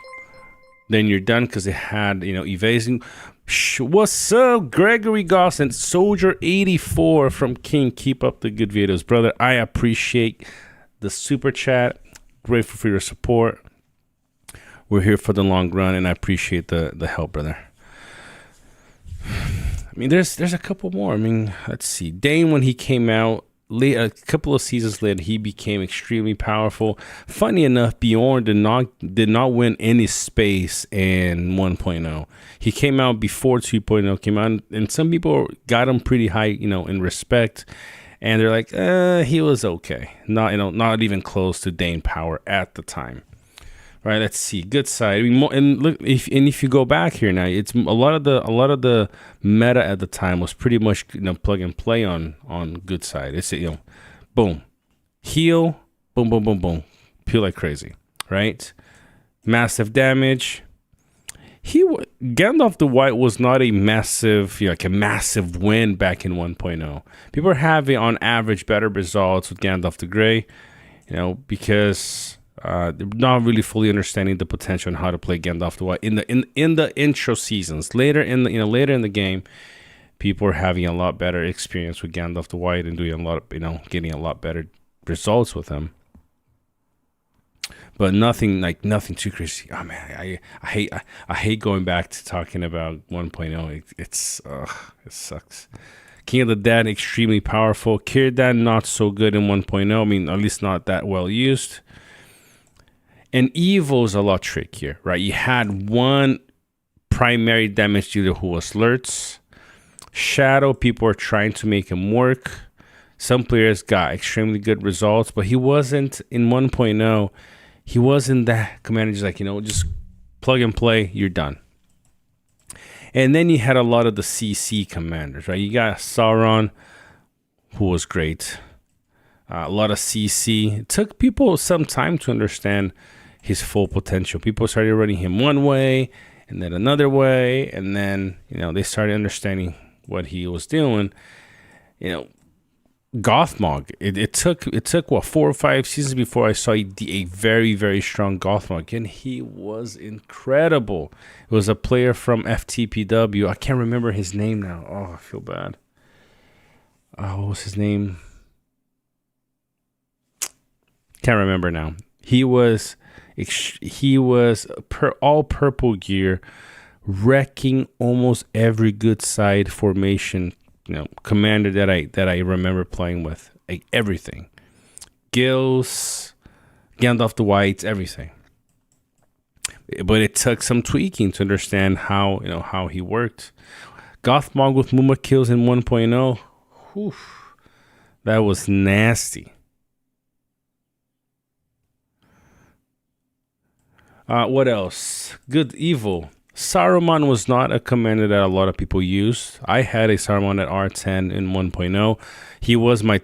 then you're done because they had evasion. What's up, Gregory Goss and Soldier 84 from King? Keep up the good videos, brother. I appreciate the super chat. Grateful for your support. We're here for the long run, and I appreciate the help, brother. I mean, there's a couple more. I mean, let's see. Dane, when he came out, a couple of seasons later, he became extremely powerful. Funny enough, Bjorn did not win any space in 1.0. He came out before 2.0 came out, and some people got him pretty high, in respect. And they're like, he was okay, not even close to Dane Power at the time. Right, let's see. Good side. I mean, and look, if you go back here now, it's a lot of the meta at the time was pretty much plug and play on good side. It's boom, heal, boom, boom, boom, boom, peel like crazy. Right, massive damage. Gandalf the White was not a massive win back in 1.0. People are having on average better results with Gandalf the Grey, because. They're not really fully understanding the potential and how to play Gandalf the White in the intro seasons. Later in the game, people are having a lot better experience with Gandalf the White and doing a lot of, getting a lot better results with him. But nothing too crazy. Oh man, I hate going back to talking about 1.0. It sucks. King of the Dead, extremely powerful. Círdan, not so good in 1.0. I mean, at least not that well used. And Evil's a lot trickier, right? You had one primary damage dealer who was Lurtz. Shadow, people are trying to make him work. Some players got extremely good results, but he wasn't in 1.0. He wasn't that commander, just just plug and play, you're done. And then you had a lot of the CC commanders, right? You got Sauron, who was great. A lot of CC. It took people some time to understand his full potential. People started running him one way and then another way, and then they started understanding what he was doing. Gothmog. It took what, 4 or 5 seasons before I saw a very, very strong Gothmog, and he was incredible. It was a player from FTPW. I can't remember his name now. Oh, I feel bad. What was his name? Can't remember now. He was all purple gear, wrecking almost every good side formation, commander that I remember playing with. Like everything, Gills, Gandalf the White, everything. But it took some tweaking to understand how he worked. Gothmog with Muma kills in 1.0. Whew, that was nasty. What else? Good Evil. Saruman was not a commander that a lot of people used. I had a Saruman at R10 in 1.0. He was my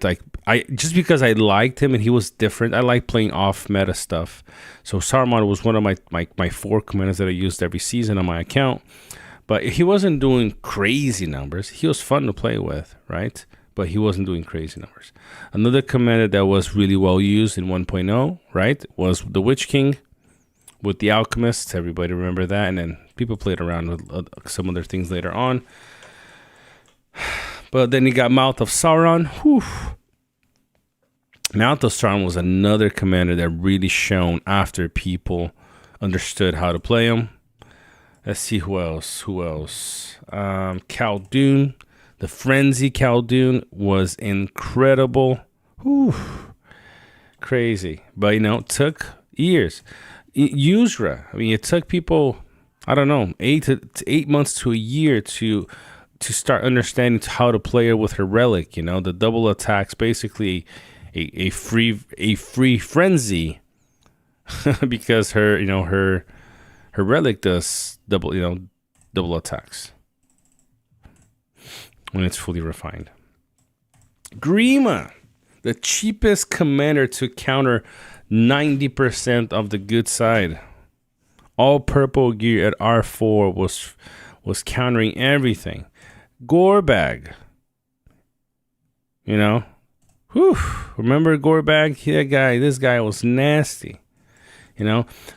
just because I liked him and he was different. I like playing off meta stuff. So Saruman was one of my 4 commanders that I used every season on my account. But he wasn't doing crazy numbers. He was fun to play with, right? But he wasn't doing crazy numbers. Another commander that was really well used in 1.0, right, was the Witch King. With the Alchemists, everybody remember that, and then people played around with some other things later on. But then you got Mouth of Sauron. Whew. Mouth of Sauron was another commander that really shone after people understood how to play him. Let's see who else. Khaldun. The Frenzy Khaldun was incredible. Whew. Crazy. But it took years. Yuzra, I mean, it took people, I don't know, 8 months to a year to start understanding how to play her with her relic. The double attacks, basically a free frenzy, because her relic does double attacks when it's fully refined. Grima, the cheapest commander to counter 90% of the good side. All purple gear at R4 was countering everything. Gorebag. Whew. Remember Gorebag? This guy was nasty.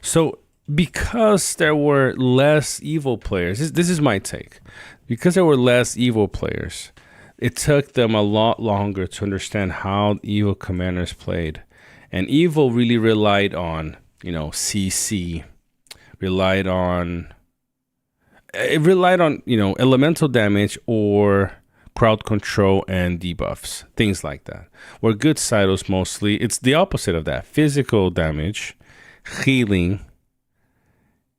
So because there were less evil players, this is my take. Because there were less evil players, it took them a lot longer to understand how evil commanders played. And Evil really relied on, CC, relied on elemental damage or crowd control and debuffs, things like that. Where good side was mostly, it's the opposite of that: physical damage, healing,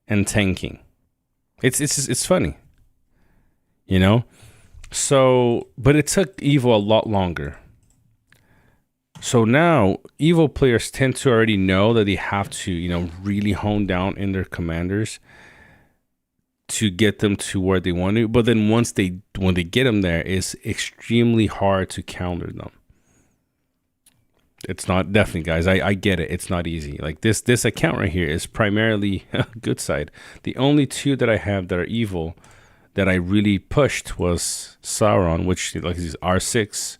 and tanking. It's funny, you know. So, but it took evil a lot longer. So now evil players tend to already know that they have to, you know, really hone down in their commanders to get them to where they want to. But then when they get them there, it's extremely hard to counter them. It's not, definitely, guys, I get it. It's not easy. Like this account right here is primarily good side. The only two that I have that are evil that I really pushed was Sauron, which like is R6.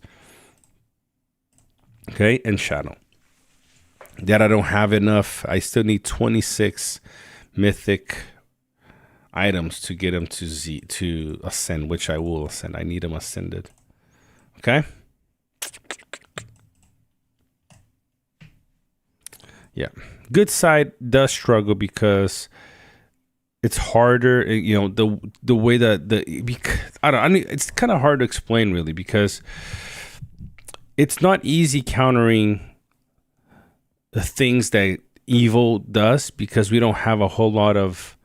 Okay, and Shadow. That I don't have enough. I still need 26 mythic items to get him to ascend, which I will ascend. I need him ascended. Okay. Yeah, good side does struggle because it's harder. You know, the way that I mean, it's kind of hard to explain really, because it's not easy countering the things that evil does, because we don't have a whole lot of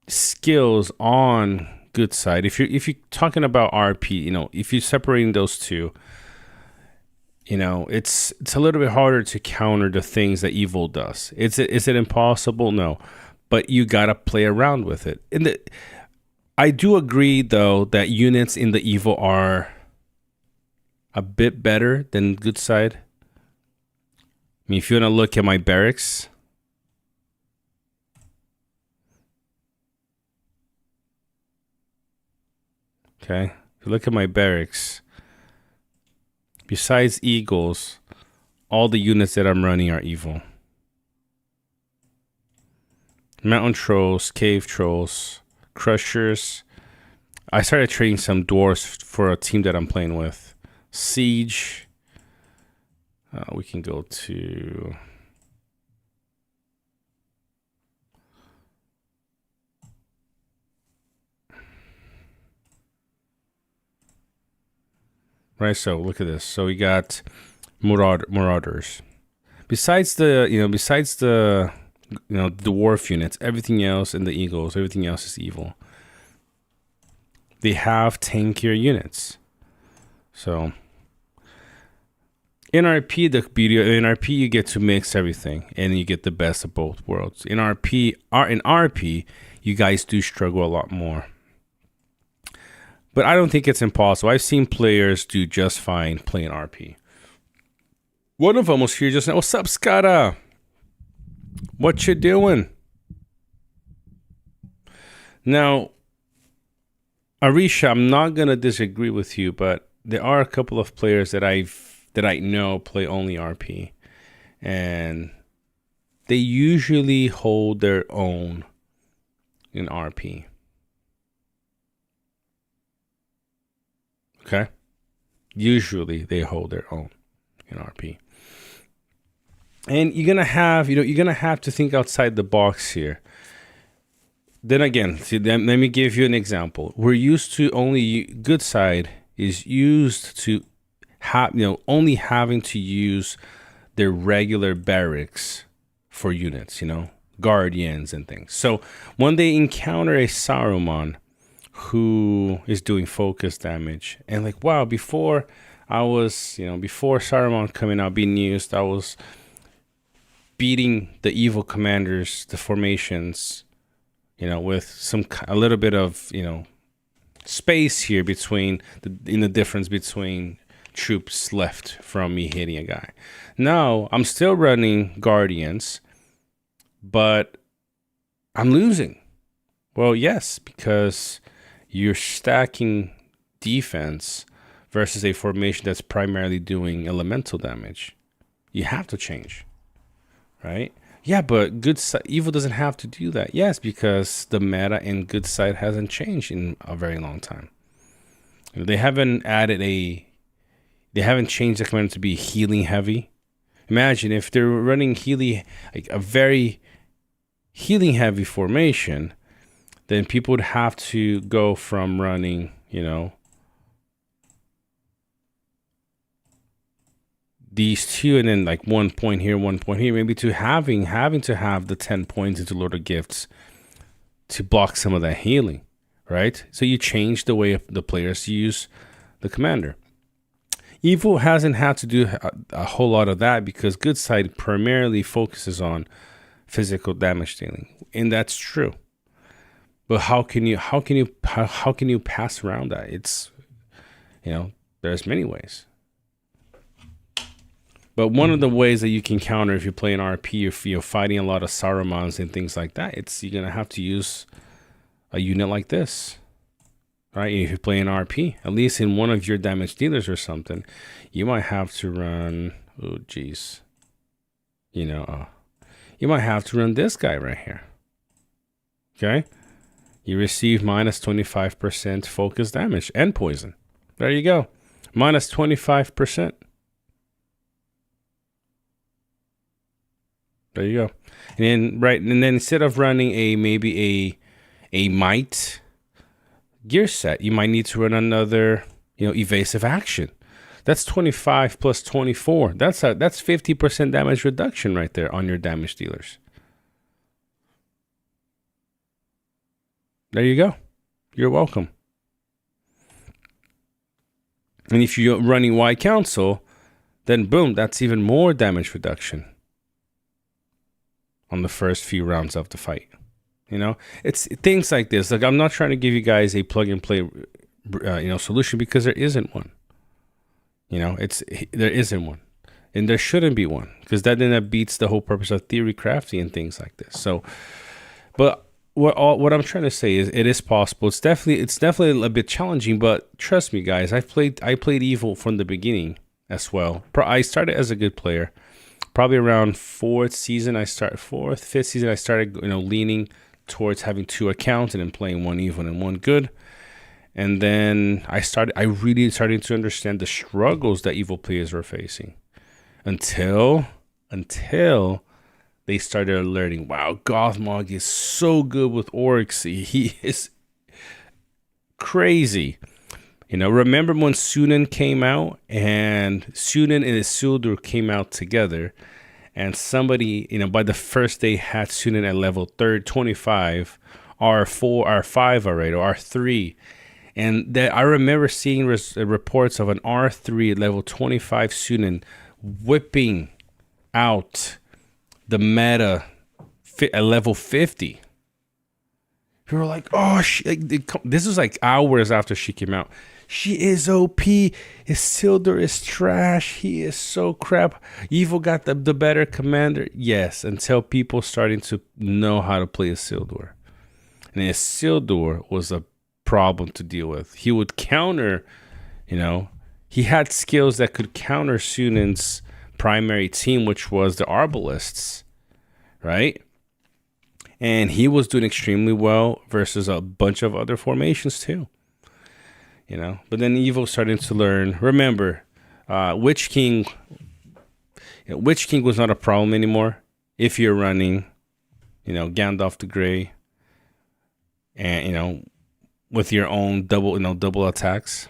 skills on good side. If you're talking about RP, you know, if you're separating those two, you know, it's a little bit harder to counter the things that evil does. Is it impossible? No, but you gotta play around with it. I do agree, though, that units in the evil are a bit better than good side. I mean, if you want to look at my barracks, okay, if you look at my barracks, besides eagles, all the units that I'm running are evil. Mountain trolls, cave trolls, crushers. I started trading some dwarves for a team that I'm playing with. Siege. We can go to... Right, so look at this. So we got Marauders. Besides the dwarf units, everything else, and the eagles, everything else is evil. They have tankier units. So in RP, the beauty in RP, you get to mix everything and you get the best of both worlds. In RP, you guys do struggle a lot more. But I don't think it's impossible. I've seen players do just fine playing RP. One of them was here just now. What's up, Scada? What you doing? Now, Arisha, I'm not gonna disagree with you, but there are a couple of players that I know play only RP, and they usually hold their own in RP. Okay, usually they hold their own in RP. And you're gonna have to think outside the box here. Then again, let me give you an example. We're used to only good side is used to have, only having to use their regular barracks for units, guardians and things. So when they encounter a Saruman who is doing focus damage, and like, wow, before Saruman coming out being used, I was beating the evil commanders, the formations, with a little bit of, space here between the difference between troops left from me hitting a guy. Now I'm still running guardians, but I'm losing. Well, yes, because you're stacking defense versus a formation that's primarily doing elemental damage. You have to change, right? Yeah, but evil doesn't have to do that. Yes, because the meta in good side hasn't changed in a very long time. They haven't changed the command to be healing heavy. Imagine if they're running a very healing heavy formation, then people would have to go from running, you know, these two, and then like 1 point here, 1 point here, maybe to having to have the 10 points into Lord of Gifts to block some of that healing, right? So you change the way the players use the commander. Evil hasn't had to do a whole lot of that because good side primarily focuses on physical damage dealing, and that's true. But how can you pass around that? It's, you know, there's many ways. But one of the ways that you can counter if you're playing RP, if you're fighting a lot of Sarumans and things like that, you're gonna have to use a unit like this, right? If you're playing RP, at least in one of your damage dealers or something, you might have to run. Oh, geez, you know, you might have to run this guy right here. Okay, you receive minus 25% focus damage and poison. There you go, minus 25%. There you go. And then instead of running maybe a might gear set, you might need to run another, you know, evasive action. That's 25 plus 24. That's 50% damage reduction right there on your damage dealers. There you go. You're welcome. And if you're running White Council, then boom, that's even more damage reduction on the first few rounds of the fight. You know, it's things like this. Like, I'm not trying to give you guys a plug and play, solution, because there isn't one. You know, there isn't one, and there shouldn't be one, because that beats the whole purpose of theory crafting and things like this. So, but what I'm trying to say is, it is possible. It's definitely a bit challenging, but trust me, guys. I played Evil from the beginning as well. I started as a good player. Probably around fifth season, I started, you know, leaning towards having 2 accounts and then playing 1 evil and 1 good. And then I really started to understand the struggles that evil players were facing until they started learning, wow, Gothmog is so good with orcs. He is crazy. You know, remember when Sunan came out, and Sunan and Isildur came out together, and somebody, you know, by the first day had Sunan at level 25, R4, R5 already, or R3. And that I remember seeing reports of an R3 at level 25 Sunan whipping out the meta at level 50. People were like, oh, this was like hours after she came out. She is OP. Isildur is trash. He is so crap. Evil got the better commander. Yes, until people starting to know how to play Isildur. And Isildur was a problem to deal with. He would counter, you know, he had skills that could counter Sunan's primary team, which was the Arbalists, right? And he was doing extremely well versus a bunch of other formations too. You know, but then Evil started to learn. Remember, Witch King was not a problem anymore if you're running, you know, Gandalf the Grey, and, you know, with your own double attacks.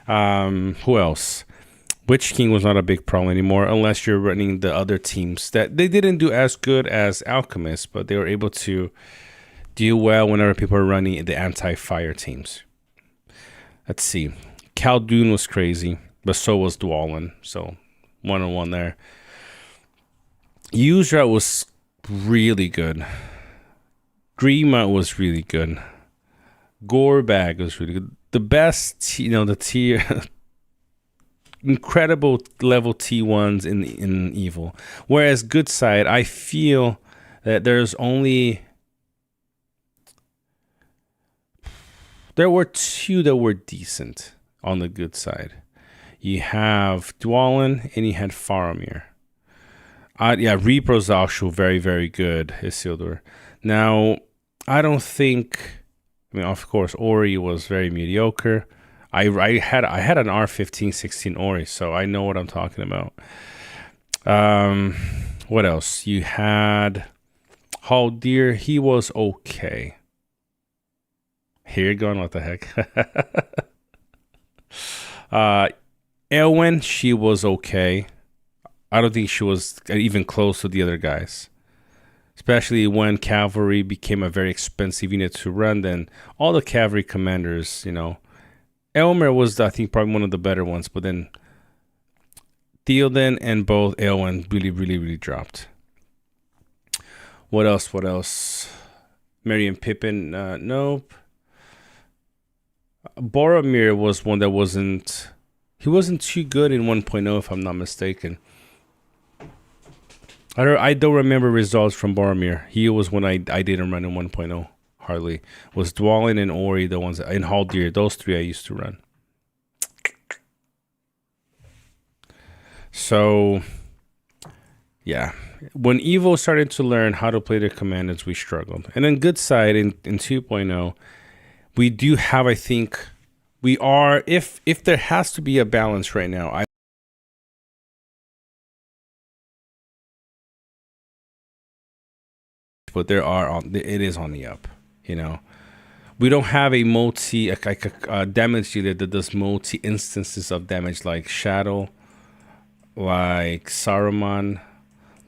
Who else? Witch King was not a big problem anymore unless you're running the other teams that they didn't do as good as Alchemists, but they were able to do well whenever people are running the anti-fire teams. Let's see. Khaldun was crazy, but so was Dwalin. So 1-on-1 there. Yuzra was really good. Grima was really good. Gorbag was really good. The best, you know, the tier, incredible level T1s in Evil. Whereas good side, I feel that there were 2 that were decent on the good side. You have Dwalin and you had Faramir. Reaper's also very, very good, Isildur. Now, I don't think, I mean, of course, Ori was very mediocre. I had an R15-16 Ori, so I know what I'm talking about. What else? You had Haldir, he was okay. Here you're going, what the heck? Elwen, she was okay. I don't think she was even close to the other guys. Especially when cavalry became a very expensive unit to run, then all the cavalry commanders, you know. Elmer was, I think, probably one of the better ones, but then Theoden and both Elwen really dropped. What else? Merry and Pippin, nope. Boromir was one that wasn't too good in 1.0, if I'm not mistaken. I don't remember results from Boromir. He was one I didn't run in 1.0 hardly. Was Dwalin and Ori the ones in Haldir? Those three I used to run. So yeah, when Evo started to learn how to play their commanders, we struggled. And then good side in 2.0, we do have, I think, we are, if there has to be a balance right now, but it is on the up, you know. We don't have a damage dealer that does multi instances of damage like Shadow, like Saruman,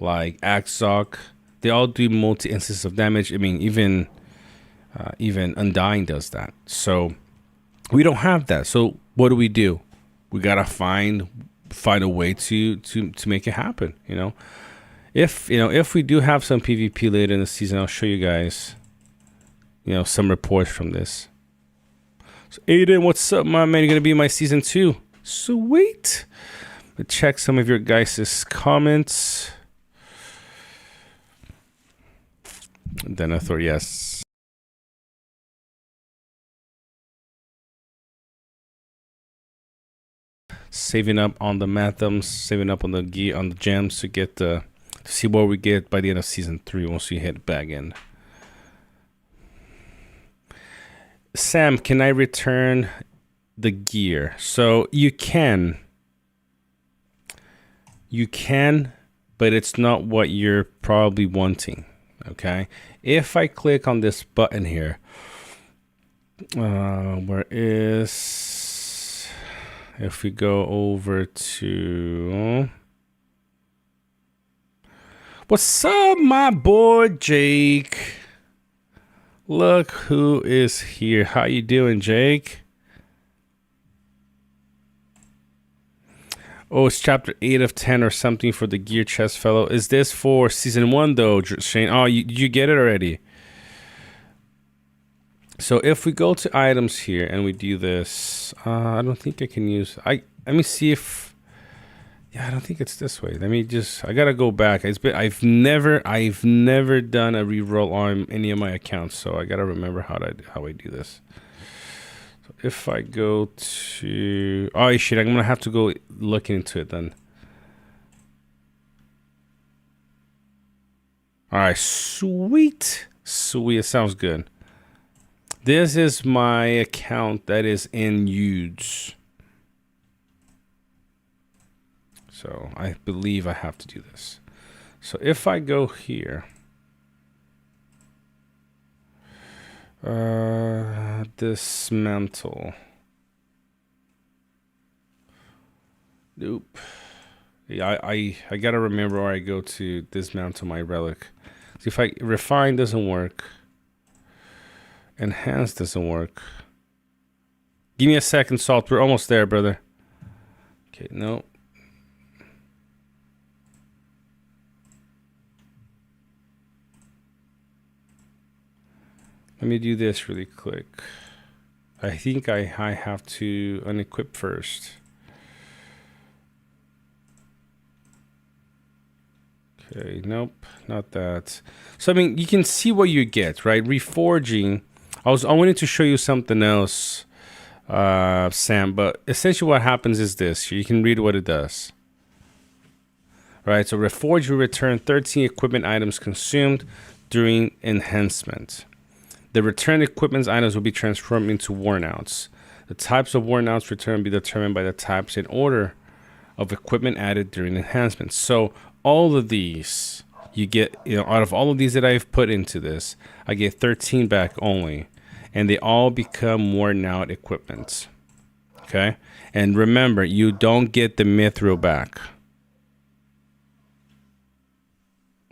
like Axok. They all do multi instances of damage. I mean, even Undying does that. So we don't have that. So what do? We gotta find a way to make it happen, you know. If we do have some PvP later in the season, I'll show you guys, you know, some reports from this. So Aiden, what's up, my man? You're gonna be in my season 2. Sweet. Let's check some of your guys' comments. Denethor, yes. Saving up on the Mathams, saving up on the gear, on the gems to get to see what we get by the end of season 3 once we hit back in. Sam, can I return the gear? So you can, but it's not what you're probably wanting. Okay, if I click on this button here, where is, if we go over to, what's up, my boy Jake? Look who is here. How you doing, Jake? Oh, it's chapter 8 of 10 or something for the gear chest fellow. Is this for season 1 though, Shane? Oh, you get it already. So if we go to items here and we do this, I don't think I can use. Let me see if. Yeah, I don't think it's this way. Let me just. I gotta go back. I've never done a reroll on any of my accounts, so I gotta remember how I do this. So if I go to, oh shit, I'm gonna have to go look into it then. All right, sweet. It sounds good. This is my account that is in Udes. So I believe I have to do this. So if I go here, dismantle. Nope. Yeah, I gotta remember where I go to dismantle my relic. See, if I refine doesn't work. Enhance doesn't work. Give me a second, Salt. We're almost there, brother. Okay, no. Let me do this really quick. I think I have to unequip first. Okay, nope, not that. So I mean, you can see what you get, right? Reforging. I wanted to show you something else, Sam, but essentially what happens is this. You can read what it does. Right, so Reforge will return 13 equipment items consumed during enhancement. The returned equipment items will be transformed into worn-outs. The types of worn-outs returned will be determined by the types and order of equipment added during enhancement. So all of these you get, out of all of these that I've put into this, I get 13 back only, and they all become worn out equipment. Okay, and remember, you don't get the mithril back.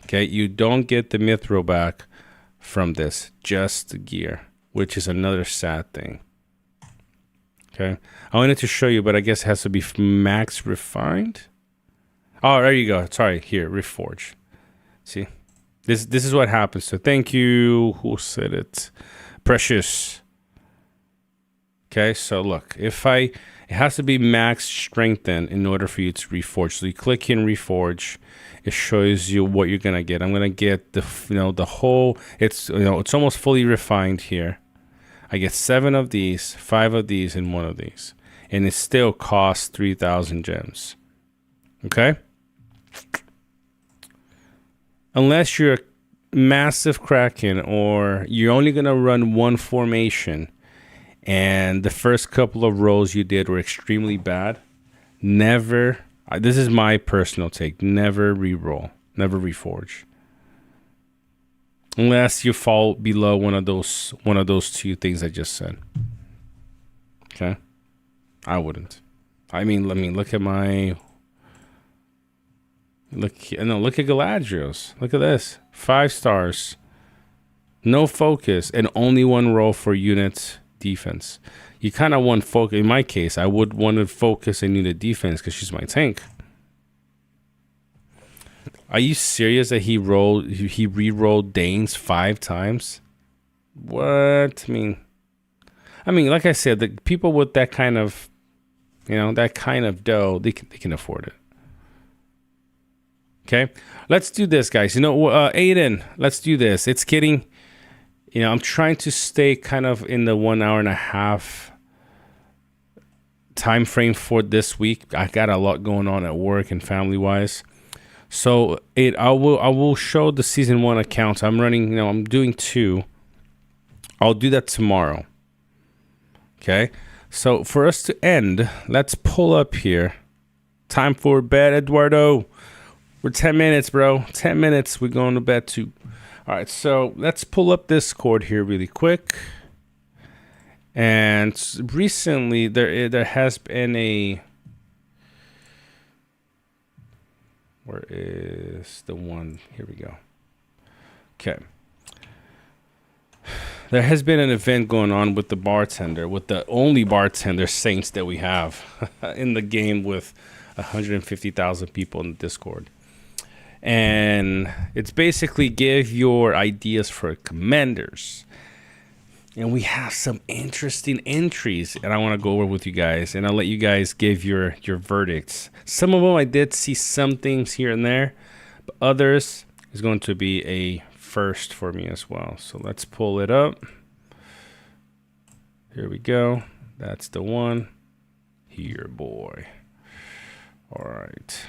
Okay, you don't get the mithril back from this, just the gear, which is another sad thing. Okay, I wanted to show you, but I guess it has to be max refined. Oh, there you go. Sorry, here, reforge. See, this is what happens. So thank you. Who said it? Precious. Okay, so look, it has to be max strengthened in order for you to reforge. So you click in reforge, it shows you what you're gonna get. I'm gonna get the the whole. It's it's almost fully refined here. I get 7 of these, 5 of these, and 1 of these, and it still costs 3,000 gems. Okay. Unless you're a massive Kraken or you're only gonna run one formation, and the first couple of rolls you did were extremely bad, never. This is my personal take. Never re-roll. Never reforge. Unless you fall below one of those 2 things I just said. Okay, I wouldn't. I mean, look at my. Look at Galadriel's. Look at this. 5 stars. No focus and only 1 roll for unit defense. You kind of want focus. In my case, I would want to focus and unit defense because she's my tank. Are you serious that he re-rolled Danes 5 times? What? I mean, like I said, the people with that kind of, that kind of dough, they can afford it. Okay, let's do this, guys. Aiden, let's do this. It's getting, I'm trying to stay kind of in the 1 hour and a half time frame for this week. I got a lot going on at work and family wise. So I will show the season 1 accounts. I'm running, I'm doing 2. I'll do that tomorrow. Okay. So for us to end, let's pull up here. Time for bed, Eduardo. We're 10 minutes, bro. 10 minutes. We're going to bed too. All right. So let's pull up Discord here really quick. And recently there has been a. Where is the one? Here we go. Okay. There has been an event going on with the bartender, with the only bartender saints that we have in the game with 150,000 people in the Discord. And it's basically give your ideas for commanders. And we have some interesting entries, and I want to go over with you guys, and I'll let you guys give your verdicts. Some of them I did see some things here and there, but others is going to be a first for me as well. So let's pull it up. Here we go. That's the one. Here, boy. All right.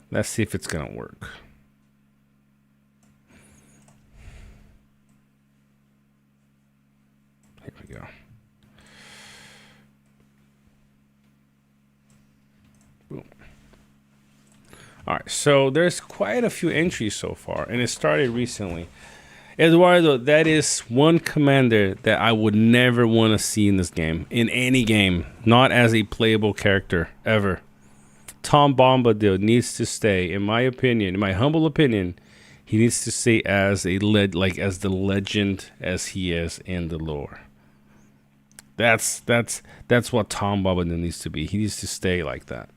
Let's see if it's going to work. Here we go. Boom. All right, so there's quite a few entries so far, and it started recently. Eduardo, that is one commander that I would never want to see in this game, in any game, not as a playable character, ever. Tom Bombadil needs to stay, in my opinion, in my humble opinion, he needs to stay as as the legend as he is in the lore. That's what Tom Bombadil needs to be. He needs to stay like that.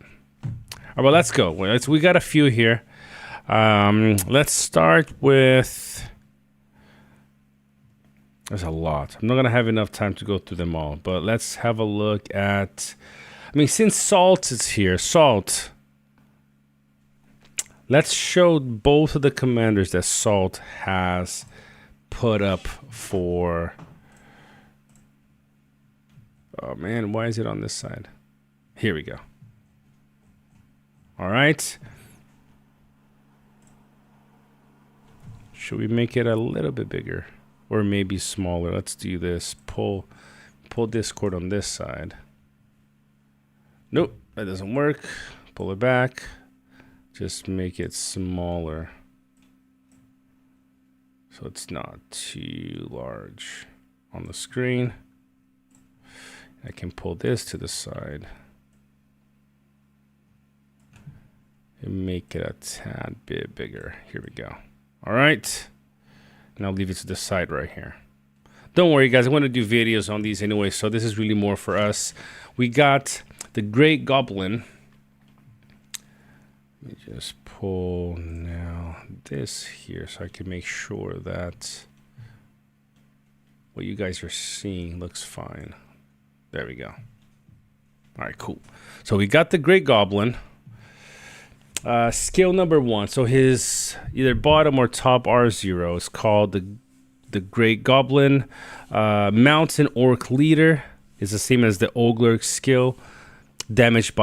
All right, well, let's go. We got a few here. Let's start with. There's a lot. I'm not gonna have enough time to go through them all, but let's have a look at. Since Salt is here, Salt. Let's show both of the commanders that Salt has put up for. Oh man, why is it on this side? Here we go. All right. Should we make it a little bit bigger? or maybe smaller. Let's do this. Pull Discord on this side. Nope, that doesn't work. Pull it back. Just make it smaller, so it's not too large on the screen. I can pull this to the side and make it a tad bit bigger. Here we go. All right. And I'll leave it to the side right here. Don't worry, guys. I want to do videos on these anyway, so this is really more for us. We got the Great Goblin. Let me just pull now this here so I can make sure that what you guys are seeing looks fine. There we go. All right, cool. So we got the Great Goblin. Skill number 1. So his either bottom or top R0 is called the Great Goblin. Mountain Orc Leader is the same as the Oglerk skill. Damage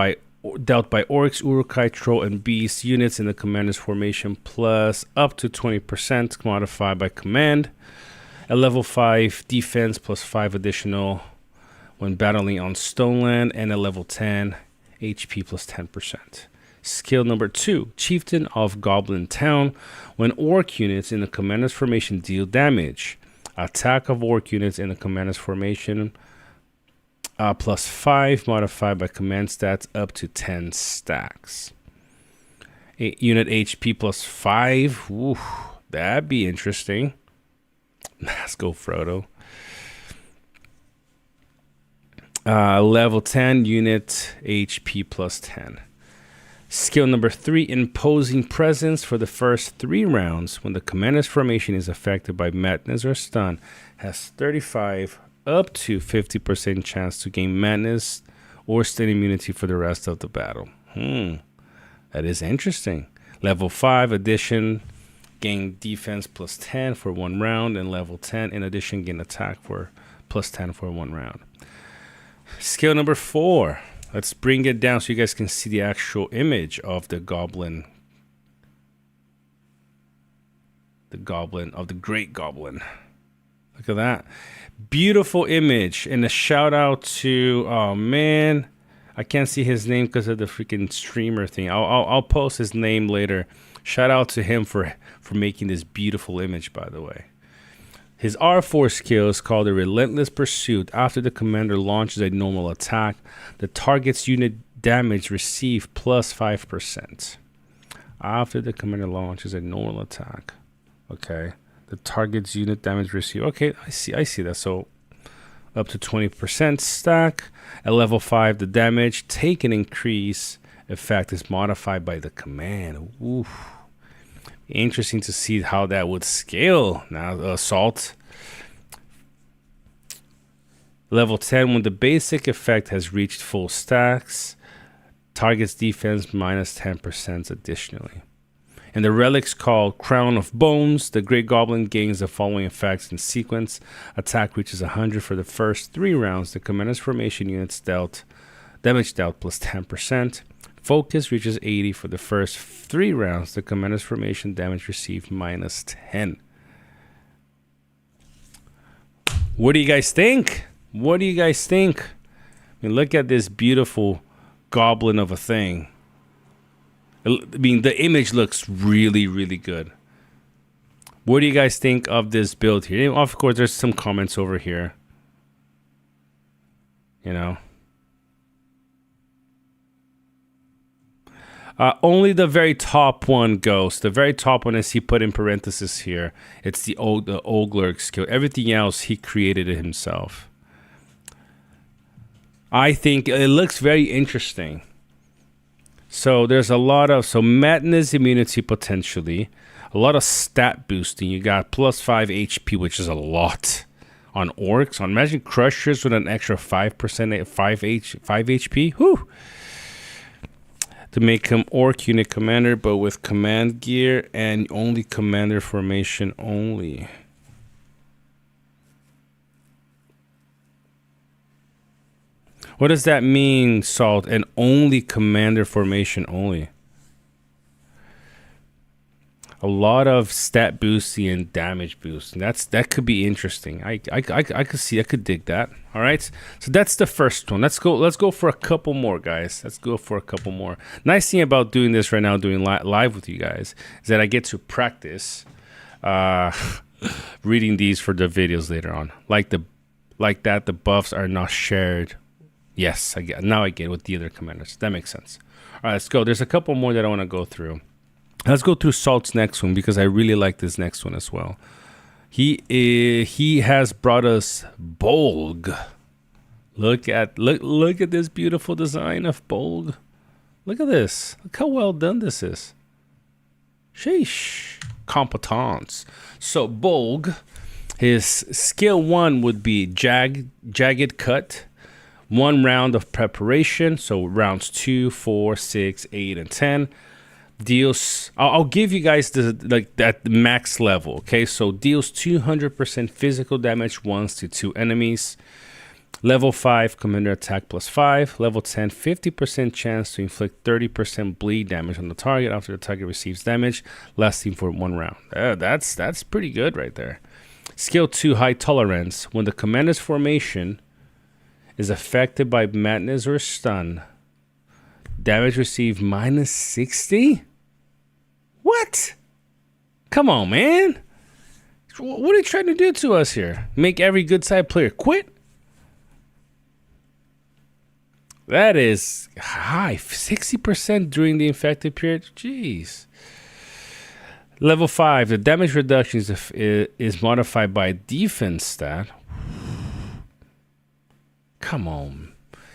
dealt by orcs, urukai, troll, and beast units in the commander's formation, plus up to 20% modified by command. A level 5 defense plus 5 additional when battling on stone land, and a level 10 HP plus 10%. Skill number 2, Chieftain of Goblin Town. When orc units in the commander's formation deal damage, attack of orc units in the commander's formation plus 5 modified by command stats up to 10 stacks. Unit HP plus 5. Ooh, that'd be interesting. Let's go, Frodo. Level 10 unit HP plus 10. Skill number 3, Imposing Presence. For the first 3 rounds, when the commander's formation is affected by madness or stun, has 35 up to 50% chance to gain madness or stun immunity for the rest of the battle. That is interesting. Level 5 addition, gain defense plus 10 for 1 round, and level 10 in addition gain attack for plus 10 for 1 round. Skill number 4. Let's bring it down so you guys can see the actual image of the goblin. The Great Goblin. Look at that. Beautiful image. And a shout out to, oh man, I can't see his name because of the freaking streamer thing. I'll post his name later. Shout out to him for making this beautiful image, by the way. His R4 skill is called the Relentless Pursuit. After the commander launches a normal attack, the target's unit damage received plus 5%. After the commander launches a normal attack. Okay. The target's unit damage received. Okay, I see that. So up to 20% stack. At level 5, the damage taken increase effect is modified by the command. Oof. Interesting to see how that would scale. Now, assault. Level 10, when the basic effect has reached full stacks, target's defense minus 10% additionally. And the relic's called Crown of Bones. The Great Goblin gains the following effects in sequence. Attack reaches 100 for the first 3 rounds. The commander's formation units damage dealt plus 10%. Focus reaches 80 for the first 3 rounds. The commander's formation damage received minus 10. What do you guys think? What do you guys think? I mean, look at this beautiful goblin of a thing. I mean, the image looks really, really good. What do you guys think of this build here? And of course, there's some comments over here. You know. Only the very top one goes. The very top one is he put in parentheses here. It's the Oglerk skill. Everything else he created it himself. I think it looks very interesting. So there's a lot of madness immunity potentially. A lot of stat boosting. You got plus 5 HP, which is a lot on orcs. On Magic Crushers with an extra 5% 5 HP. Whew. To make him orc unit commander, but with command gear and only commander formation only. What does that mean, Salt? And only commander formation only. a lot of stat boosting and damage boosting. That could be interesting. I could see, I could dig that. All right, so that's the first one. Let's go for a couple more, guys. Let's go for a couple more. Nice thing about doing this right now, doing live with you guys, is that I get to practice reading these for the videos later on. Like that, the buffs are not shared. Yes, I get with the other commanders. That makes sense. All right, let's go. There's a couple more that I want to go through. Let's go through Salt's next one because I really like this next one as well. He has brought us Bolg. Look at this beautiful design of Bolg. Look at this. Look how well done this is. Sheesh. Competence. So Bolg, his skill 1 would be jagged cut. 1 round of preparation. So rounds 2, 4, 6, 8, and 10. Deals, I'll give you guys that max level. Okay, so deals 200% physical damage once to 2 enemies. Level 5 commander attack +5. Level 10 50% chance to inflict 30% bleed damage on the target after the target receives damage, lasting for 1 round. That's pretty good right there. Skill 2 high tolerance. When the commander's formation is affected by madness or stun, damage received -60? What? Come on, man. What are you trying to do to us here? Make every good side player quit? That is high. 60% during the infected period? Jeez. Level 5. The damage reduction is modified by defense stat. Come on.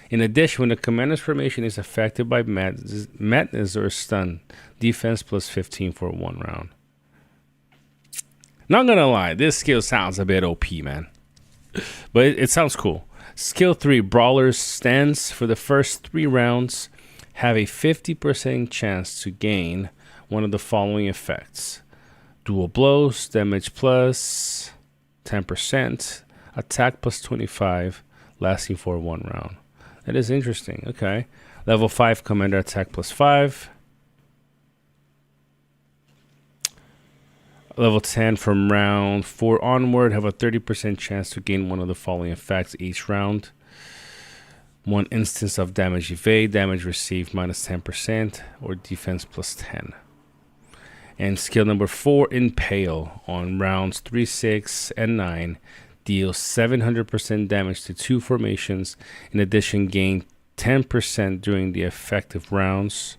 In addition, when the commander's formation is affected by madness or stun, defense +15 for 1 round. Not gonna lie, this skill sounds a bit OP, man. But it sounds cool. Skill 3, Brawler's Stance. For the first 3 rounds, have a 50% chance to gain one of the following effects. Dual blows, damage plus 10%, attack +25, lasting for 1 round. That is interesting. Okay. Level 5 commander attack +5. Level 10 from round 4 onward have a 30% chance to gain one of the following effects each round. 1 instance of damage evade, damage received -10%, or defense +10. And skill number 4, Impale. On rounds 3, 6, and 9, deals 700% damage to 2 formations. In addition, gain 10% during the effective rounds.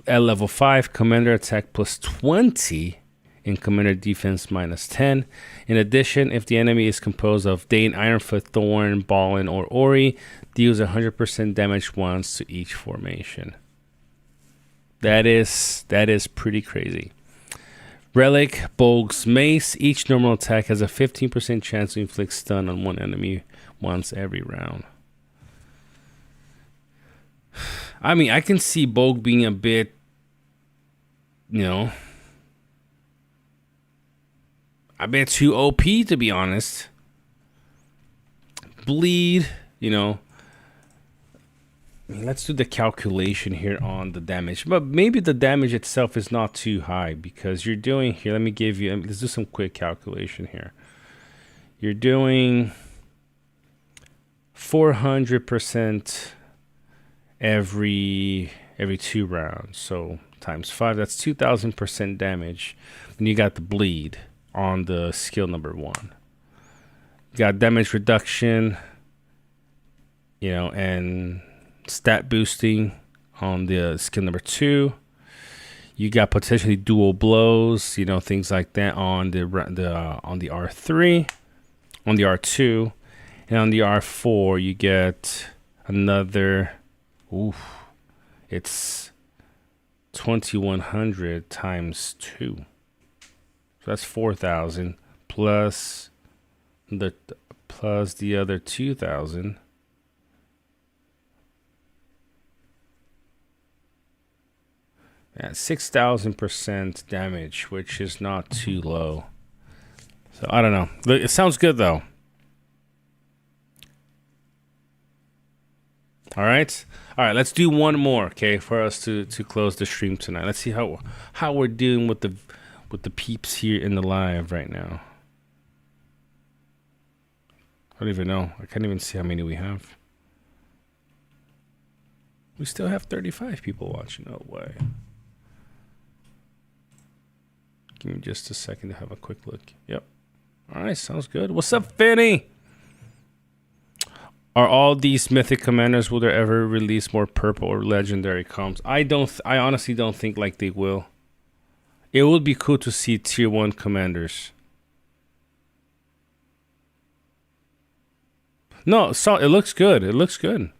At level 5, commander attack +20 and commander defense -10. In addition, if the enemy is composed of Dane, Ironfoot, Thorn, Ballin, or Ori, deals 100% damage once to each formation. That is pretty crazy. Relic, Bolg's Mace. Each normal attack has a 15% chance to inflict stun on 1 enemy once every round. I mean, I can see Bolg being a bit, a bit too OP, to be honest. Bleed, let's do the calculation here on the damage. But maybe the damage itself is not too high because you're doing here. Let's do some quick calculation here. You're doing 400% every 2 rounds. So times 5, that's 2,000% damage. And you got the bleed on the skill number 1. You got damage reduction, and stat boosting on the skill number 2. You got potentially dual blows, things like that on the R3, on the R2, and on the R4 you get another. It's 2,100 times 2. So that's 4,000 plus the other 2,000. Yeah, 6,000% damage, which is not too low. So I don't know. It sounds good though. All right. All right. Let's do one more, okay, for us to close the stream tonight. Let's see how we're doing with the peeps here in the live right now. I don't even know. I can't even see how many we have. We still have 35 people watching. No way. Give me just a second to have a quick look. Yep. All right. Sounds good. What's up, Fanny? Are all these mythic commanders, will there ever release more purple or legendary comps? I honestly don't think like they will. It would be cool to see tier 1 commanders. No, so it looks good. It looks good.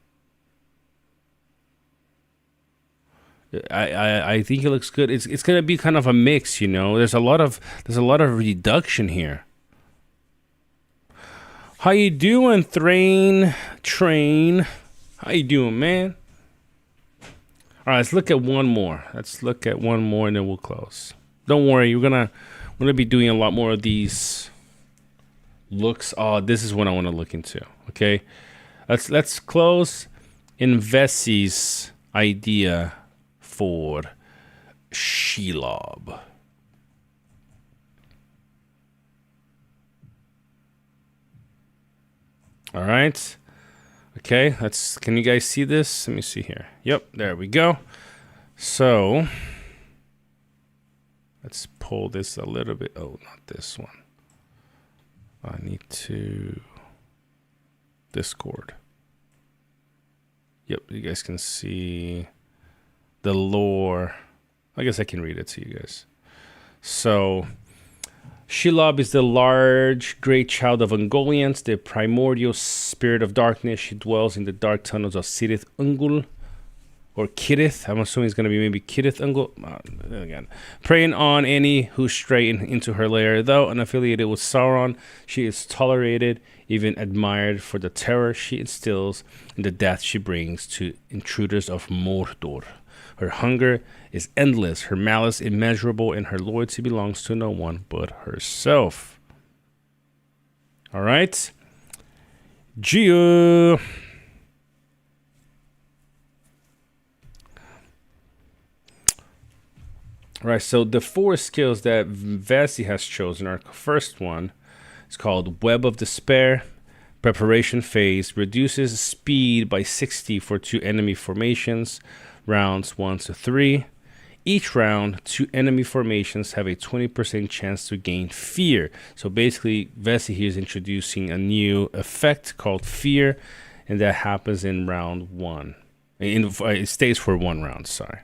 I think it looks good. It's gonna be kind of a mix, you know. There's a lot of reduction here. How you doing, Train? How you doing, man? All right, let's look at one more. And then we'll close. Don't worry, we're gonna be doing a lot more of these looks. Oh, this is what I want to look into. Okay, let's close Invesi's idea for Shelob. All right. Okay, can you guys see this? Let me see here. Yep, there we go. So let's pull this a little bit. Oh, not this one. I need to Discord. Yep, you guys can see the lore. I guess I can read it to you guys. So Shelob is the large great child of Ungoliants, the primordial spirit of darkness. She dwells in the dark tunnels of Sirith Ungol, or Kirith. I'm assuming it's going to be maybe Kirith Ungol. Again, preying on any who stray into her lair. Though unaffiliated with Sauron, she is tolerated, even admired for the terror she instills and the death she brings to intruders of Mordor. Her hunger is endless, her malice immeasurable, and her loyalty belongs to no one but herself. All right. Gio. All right, so the 4 skills that Vesi has chosen, our first one is called Web of Despair. Preparation phase reduces speed by 60 for 2 enemy formations. Rounds 1 to 3. Each round, 2 enemy formations have a 20% chance to gain fear. So basically, Vesi here is introducing a new effect called fear, and that happens in round 1. It stays for 1 round, sorry.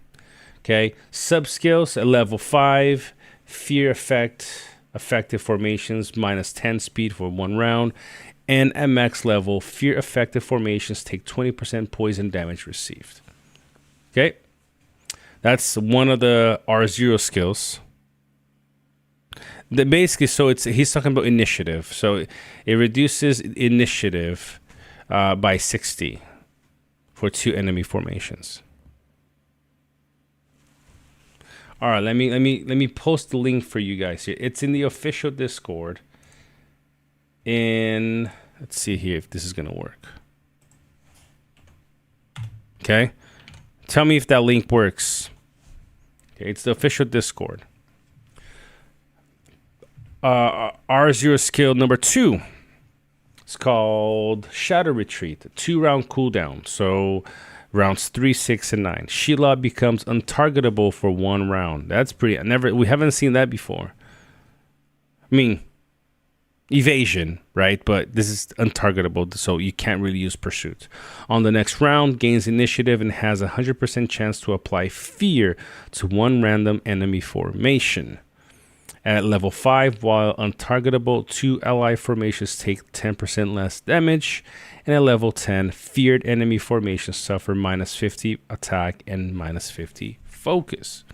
Okay, sub skills at level 5, fear effect, effective formations minus 10 speed for 1 round, and at max level, fear effective formations take 20% poison damage received. Okay, that's one of the R0 skills. Basically, so he's talking about initiative. So it reduces initiative by 60 for 2 enemy formations. All right, let me post the link for you guys here. It's in the official Discord. Let's see here if this is gonna work. Okay. Tell me if that link works. Okay, it's the official Discord. R0 skill number 2. It's called Shadow Retreat. 2-round cooldown. So rounds 3, 6, and 9. Shelob becomes untargetable for 1 round. That's pretty. We haven't seen that before. I mean, evasion, right? But this is untargetable, so you can't really use pursuit. On the next round, gains initiative and has a 100% chance to apply fear to 1 random enemy formation. At level 5, while untargetable, 2 ally formations take 10% less damage. And at level 10, feared enemy formations suffer minus 50 attack and minus 50 focus.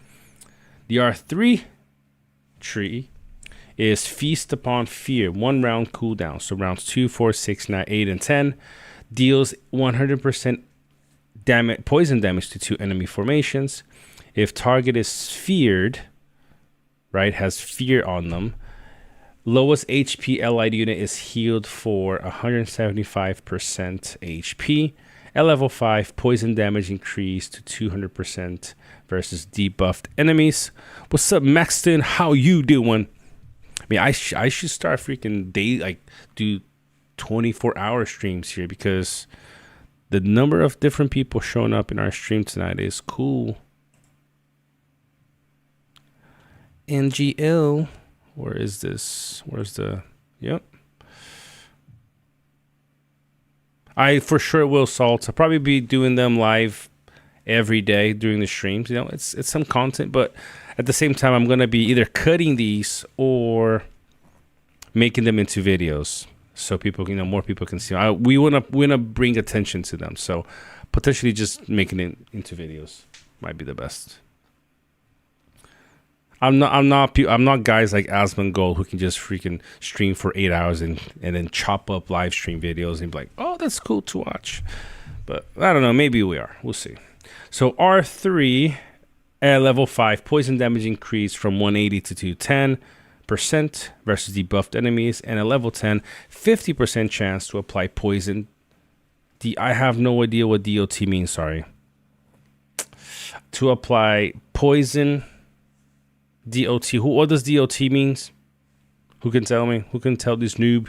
The R3 tree is Feast Upon Fear, 1 round cooldown. So rounds 2, 4, 6, 9, 8, and 10 deals 100% poison damage to 2 enemy formations. If target is feared, right, has fear on them, lowest HP allied unit is healed for 175% HP. At level 5, poison damage increased to 200% versus debuffed enemies. What's up, Maxton? How you doing? I mean, I should start freaking do 24-hour streams here, because the number of different people showing up in our stream tonight is cool. NGL, where is this? Where's the, yep. I for sure will, Salt. I'll probably be doing them live every day during the streams. You know, it's some content, but at the same time, I'm going to be either cutting these or making them into videos, so people, you know, more people can see. We wanna bring attention to them, so potentially just making it into videos might be the best. I'm not guys like Asmongold who can just freaking stream for 8 hours and then chop up live stream videos and be like, oh, that's cool to watch. But I don't know, maybe we are. We'll see. So R3 at level 5, poison damage increased from 180 to 210% versus debuffed enemies, and at level 10, 50% chance to apply poison. I have no idea what DOT means, sorry. To apply poison DOT. What does DOT means? Who can tell me? Who can tell this noob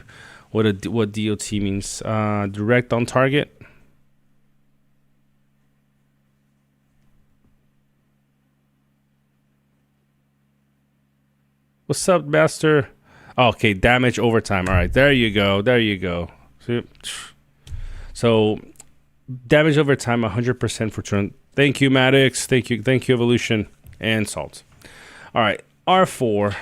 what DOT means? Direct on target. What's up, master? Oh, okay, damage over time. All right, there you go. There you go. So damage over time, 100% for turn. Thank you, Maddox. Thank you, Evolution and Salt. All right, R4,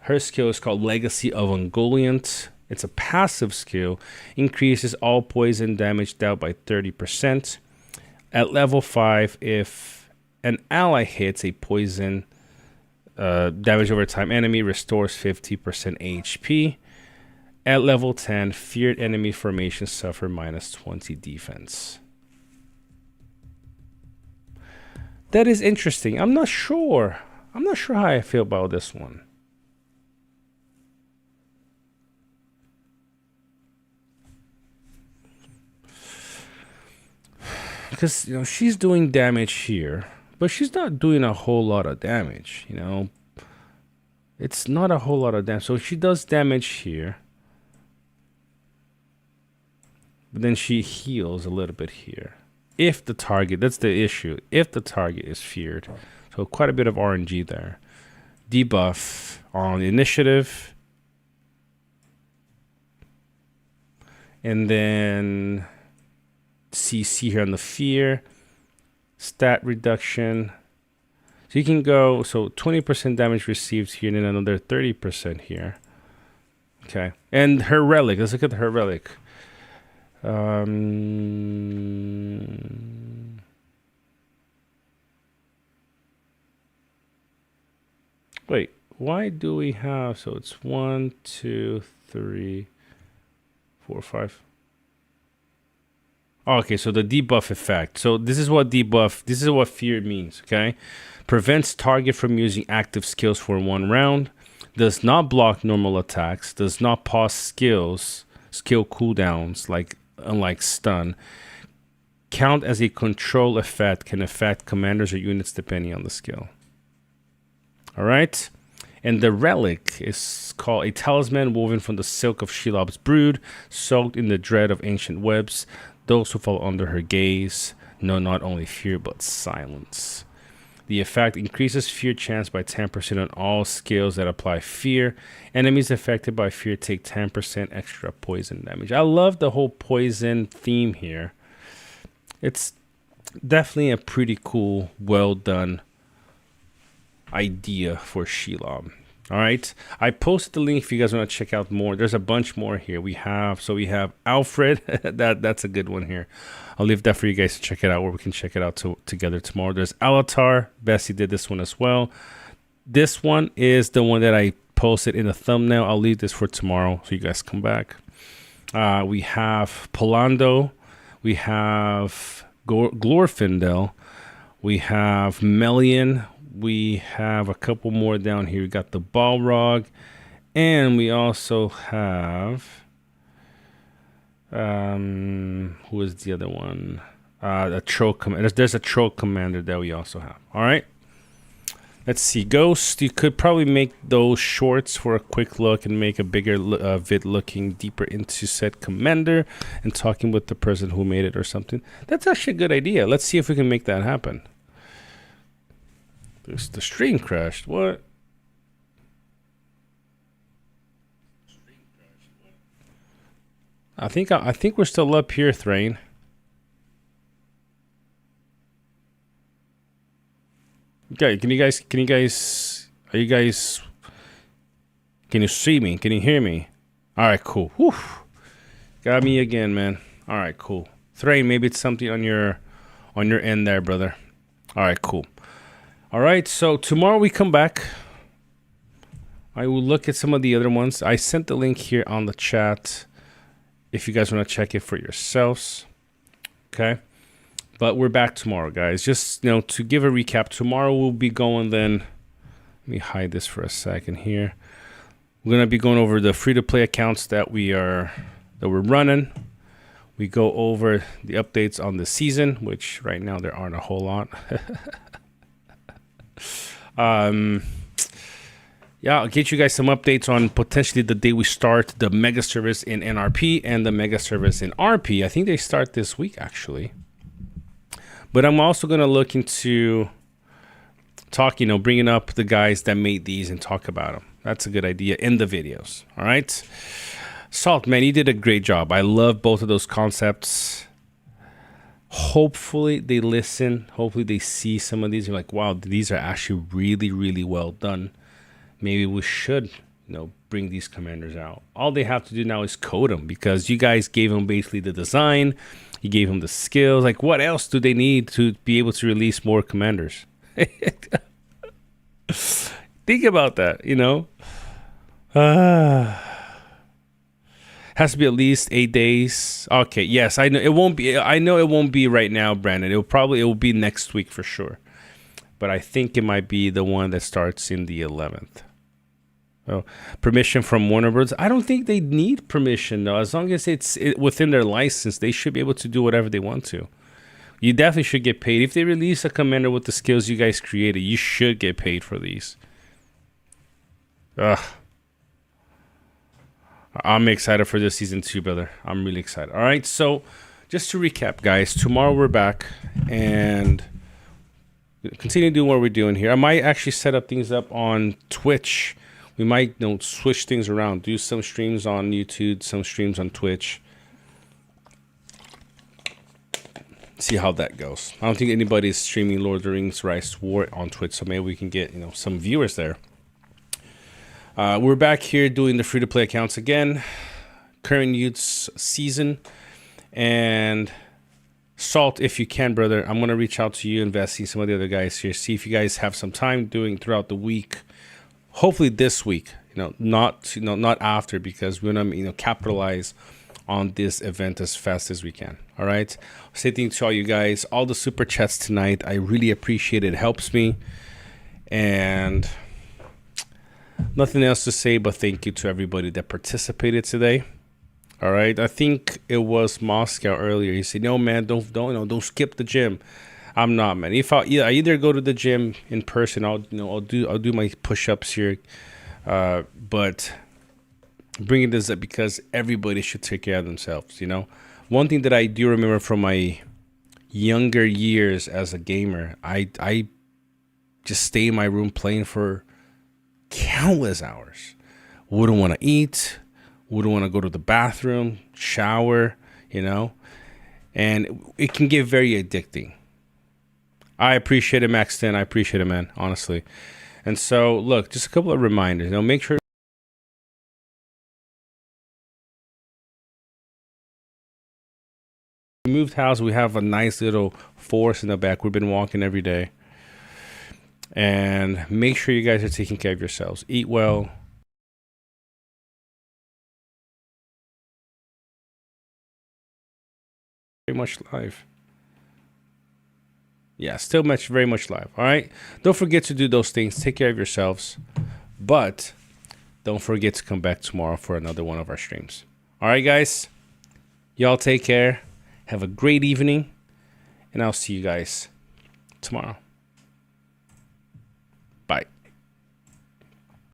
her skill is called Legacy of Ungoliant. It's a passive skill, increases all poison damage dealt by 30%. At level 5, if an ally hits a poison damage over time enemy, restores 50% HP. At level 10, feared enemy formations suffer minus 20 defense. That is interesting. I'm not sure how I feel about this one. Because, you know, she's doing damage here, but she's not doing a whole lot of damage, you know. It's not a whole lot of damage. So she does damage here, but then she heals a little bit here. If the target, that's the issue, if the target is feared. So quite a bit of RNG there. Debuff on initiative. And then CC here on the fear. Stat reduction. So you can go, so 20% damage received here and then another 30% here. Okay. And her relic, let's look at her relic. Wait, why do we have, so it's 1, 2, 3, 4, 5. Oh, okay, so the debuff effect. So this is what fear means, okay? Prevents target from using active skills for 1 round. Does not block normal attacks. Does not pause skill cooldowns, unlike stun. Count as a control effect. Can affect commanders or units depending on the skill. All right, and the relic is called a talisman woven from the silk of Shelob's brood, soaked in the dread of ancient webs. Those who fall under her gaze know not only fear but silence. The effect increases fear chance by 10% on all skills that apply fear. Enemies affected by fear take 10% extra poison damage. I love the whole poison theme here. It's definitely a pretty cool, well done idea for Shelob. All right, I posted the link if you guys want to check out more. There's a bunch more here. We have Alfred. that's a good one here. I'll leave that for you guys to check it out, or we can check it out together tomorrow. There's Alatar. Bessie did this one as well. This one is the one that I posted in the thumbnail. I'll leave this for tomorrow so you guys come back. We have Polando. We have Glorfindel. We have Melian. We have a couple more down here. We got the Balrog, and we also have Who is the other one? A troll commander. There's a troll commander that we also have. All right. Let's see. Ghost, you could probably make those shorts for a quick look and make a bigger vid looking deeper into said commander and talking with the person who made it or something. That's actually a good idea. Let's see if we can make that happen. The stream crashed. What? I think we're still up here, Thrain. Okay, can you guys are you guys, can you see me? Can you hear me? All right, cool. Whew. Got me again, man. All right, cool. Thrain, maybe it's something on your end there, brother. All right, cool. All right, so tomorrow we come back. I will look at some of the other ones. I sent the link here on the chat if you guys want to check it for yourselves. Okay. But we're back tomorrow, guys. Just, you know, to give a recap, tomorrow we'll be going then. Let me hide this for a second here. We're going to be going over the free-to-play accounts that we're running. We go over the updates on the season, which right now there aren't a whole lot. Yeah, I'll get you guys some updates on potentially the day we start the mega service in NRP and the mega service in RP. I think they start this week, actually. But I'm also going to look into bringing up the guys that made these and talk about them. That's a good idea in the videos. All right. Salt, man, you did a great job. I love both of those concepts. Hopefully they listen. Hopefully they see some of these. You're like, wow, these are actually really, really well done. Maybe we should, bring these commanders out. All they have to do now is code them, because you guys gave them basically the design. You gave them the skills. Like, what else do they need to be able to release more commanders? Think about that, Has to be at least 8 days. Okay, yes, I know it won't be. I know it won't be right now, Brandon. It will be next week for sure. But I think it might be the one that starts in the 11th. Oh, permission from Warner Bros. I don't think they need permission though. As long as it's within their license, they should be able to do whatever they want to. You definitely should get paid. If they release a commander with the skills you guys created, you should get paid for these. I'm excited for this season 2, brother. I'm really excited. All right, so just to recap, guys, tomorrow we're back and continue doing what we're doing here. I might actually set up things up on Twitch. We might switch things around. Do some streams on YouTube, some streams on Twitch. See how that goes. I don't think anybody's streaming Lord of the Rings Rise War on Twitch, so maybe we can get some viewers there. We're back here doing the free-to-play accounts again. Current youths season. And Salt, if you can, brother, I'm going to reach out to you, investing some of the other guys here. See if you guys have some time doing throughout the week. Hopefully this week, not after, because we want to capitalize on this event as fast as we can. All right. Say thank you to all you guys, all the super chats tonight. I really appreciate it. It helps me. And nothing else to say but thank you to everybody that participated today. All right. I think it was Moscow earlier. He said, "No, man, don't skip the gym." I'm not, man. If I either go to the gym in person, I'll do my push-ups here, but bringing this up because everybody should take care of themselves. One thing that I do remember from my younger years as a gamer, I just stay in my room playing for countless hours. Wouldn't want to eat, wouldn't want to go to the bathroom, shower, and it can get very addicting. I appreciate it, Max 10. I appreciate it, man, honestly. And so, look, just a couple of reminders. Make sure we moved house. We have a nice little forest in the back. We've been walking every day. And make sure you guys are taking care of yourselves. Eat well. Very much live. Yeah, still very much live. All right. Don't forget to do those things. Take care of yourselves. But don't forget to come back tomorrow for another one of our streams. All right, guys. Y'all take care. Have a great evening. And I'll see you guys tomorrow.